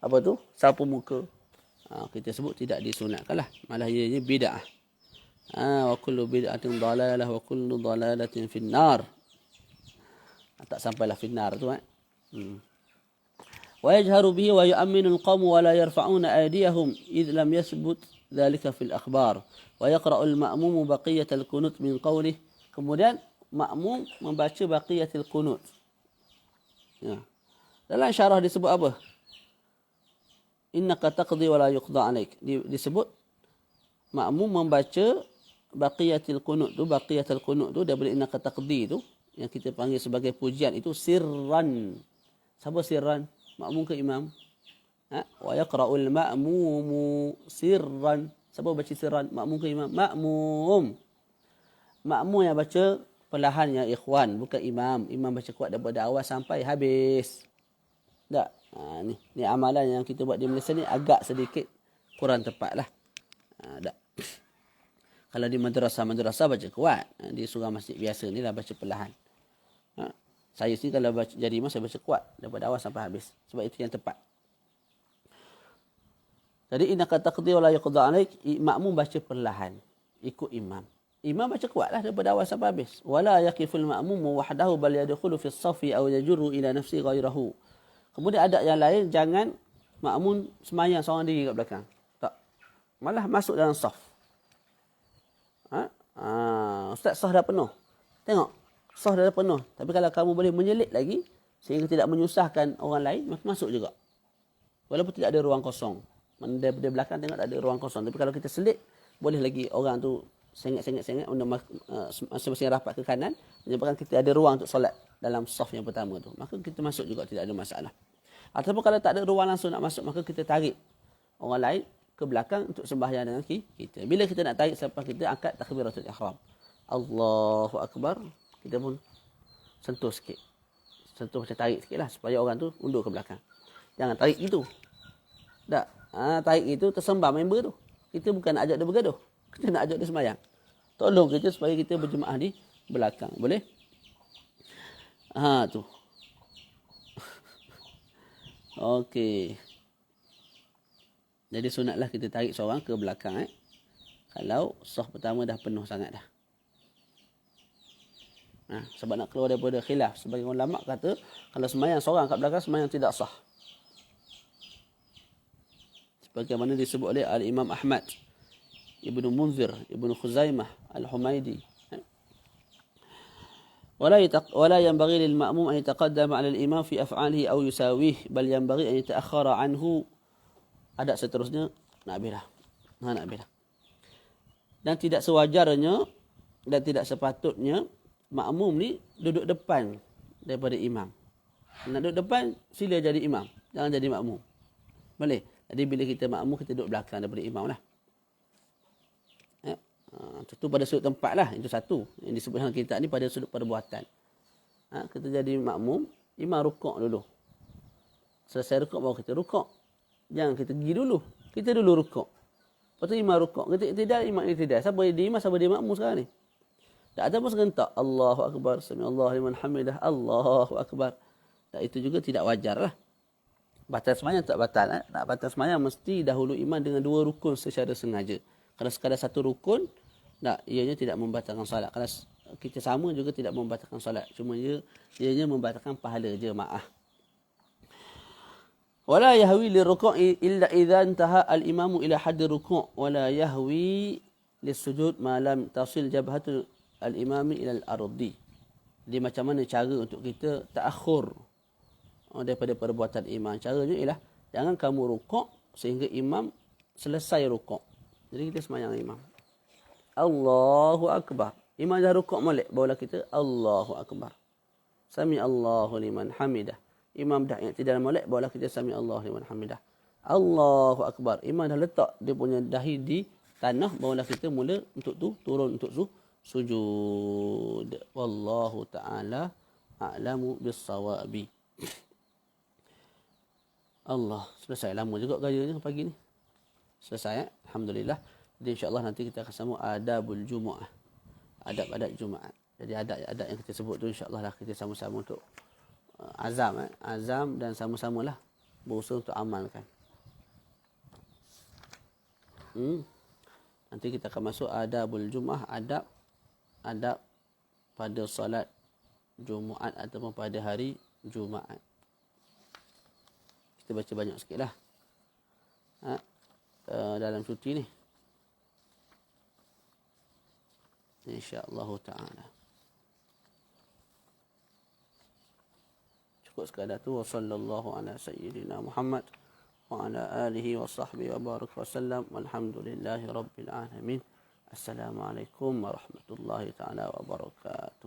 [SPEAKER 1] Apa tu? Sapu muka. Kita sebut tidak disunatkan lah. Malah ianya bid'ah. Wa kullu bid'atin dalalah wa kullu dalalatin finnar. Tak sampailah finnar tu. Wa yajharu bihi wa yu'minul qawmu wa la yarfa'una aydiyahum idh lam yathbut dhalika fil akhbar. Wa yaqra'ul ma'mumu baqiyatal qunut min qawlih. Kemudian makmum membaca baqiyatul qunut. Ya. Dalam syarah disebut apa? Innaka taqdi wa la yuqda alaik. Disebut makmum membaca baqiyatul qunut tu daripada innaka taqdi tu yang kita panggil sebagai pujian itu sirran. Siapa sirran? Makmum ke imam? Wa yaqra'ul ma'mumu sirran. Siapa baca sirran? Makmum ke imam? Makmum. Makmum yang baca perlahan ya ikhwan, bukan imam. Imam baca kuat daripada awal sampai habis. Tak? Ni amalan yang kita buat di Malaysia ni agak sedikit kurang tepat lah. Tak. Kalau di madrasah baca kuat. Di surau masjid biasa ni lah baca perlahan. Saya sini kalau jadi imam saya baca kuat daripada awal sampai habis. Sebab itu yang tepat. Jadi innaka taqdi wa la yuqda alaik, makmum baca perlahan ikut imam. Imam baca kuatlah daripada awal sampai habis. Wala yaqiful ma'mum wahdahu bal yadkhulu fi as-saffi aw yajurru ila nafsi ghayrahu. Kemudian ada yang lain, jangan makmum semayang seorang diri kat belakang. Tak. Malah masuk dalam saf. Ustaz, saf dah penuh. Tengok, saf dah penuh. Tapi kalau kamu boleh menyelit lagi sehingga tidak menyusahkan orang lain, maka masuk juga. Walaupun tidak ada ruang kosong. Daripada belakang tengok tak ada ruang kosong. Tapi kalau kita selit, boleh lagi orang tu sengit masing-masing rapat ke kanan, menyebabkan kita ada ruang untuk solat dalam saf yang pertama tu. Maka kita masuk juga, tidak ada masalah. Ataupun kalau tak ada ruang langsung nak masuk, maka kita tarik orang lain ke belakang untuk sembahyang dengan kita. Bila kita nak tarik, selepas kita angkat takbiratul ihram. Allahu Akbar, kita pun sentuh sikit. Sentuh macam tarik sikit lah, supaya orang tu undur ke belakang. Jangan tarik itu. Tak. Tarik itu tersembah member tu. Kita bukan nak ajak dia bergaduh. Kita nak ajak dia sembahyang. Tolong kita supaya kita berjemaah di belakang. Boleh? Tu. Okey. Jadi sunatlah kita tarik seorang ke belakang. Kalau saf pertama dah penuh sangat dah. Sebab nak keluar daripada khilaf. Sebagian ulama kata, kalau sembahyang seorang kat belakang, sembahyang tidak sah. Sebagaimana disebut oleh Al-Imam Ahmad, Ibnu Munzir, Ibnu Khuzaimah, Al-Humaidi. ولا ينبغي للمأموم أن يتقدم على الإمام في أفعاله أو يساويه بل ينبغي أن يتأخر عنه. Ada seterusnya, nak habis dah. Dan tidak sewajarnya dan tidak sepatutnya makmum ni duduk depan daripada imam. Nak duduk depan, sila jadi imam. Jangan jadi makmum. Boleh? Jadi bila kita makmum, kita duduk belakang daripada imam lah. Itu pada sudut tempat lah. Itu satu. Yang disebut dalam kitab ni pada sudut perbuatan. Kita jadi makmum, imam rukuk dulu. Selesai rukuk, baru kita rukuk. Jangan kita pergi dulu. Kita dulu rukuk. Lepas tu imam rukuk. Kita tidak, imam ni tidak. Siapa dia imam, siapa dia makmum sekarang ni? Tak ada pun serentak. Allahu Akbar. Sami'allahu liman hamidah. Allahu Akbar. Tak, itu juga tidak wajar lah. Batal semayang tak batal. Tak batal semayang mesti dahulu imam dengan 2 rukun secara sengaja. Kalau sekadar 1 rukun, tak, ianya tidak membatalkan solat. Kalau kita sama juga tidak membatalkan solat. Cuma ianya membatalkan pahala jemaah. Wala yahwi liruku' illa idza intaha al-imamu ila haddi ruku' wala yahwi lisujud ma lam tasil jabhatu al-imami ila al-ardi. Jadi macam mana cara untuk kita ta'akhur daripada perbuatan imam? Caranya ialah jangan kamu rukuk sehingga imam selesai rukuk. Jadi kita semayang imam. Allahu Akbar. Imam dah rukuk molek, barulah kita Allahu Akbar. Sami Allahu liman hamidah. Imam dah i'tidal molek, barulah kita sami Allahu liman hamidah. Allahu Akbar. Imam dah letak dia punya dahi di tanah, barulah kita mula untuk turun untuk sujud. Wallahu ta'ala a'lamu bis-sawabi. Allah, selesai lama juga gayanya pagi ni. Selesai, Alhamdulillah. Jadi insya-Allah nanti kita akan sambung adabul Jumu'ah. Adab-adab Jumaat. Jadi adab-adab yang kita sebut tu insya-Allah lah kita sama-sama untuk azam dan sama-samalah berusaha untuk amalkan. Nanti kita akan masuk adabul Jumu'ah, adab pada solat Jumaat ataupun pada hari Jumaat. Kita baca banyak sikitlah. Dalam cuti ni. InsyaAllah ta'ala. Cukup sekadar tu. Wa sallallahu ala sayyidina Muhammad wa ala alihi wa sahbihi wa baraka wasallam. Walhamdulillahi rabbil alamin. Assalamualaikum warahmatullahi taala wabarakatuh.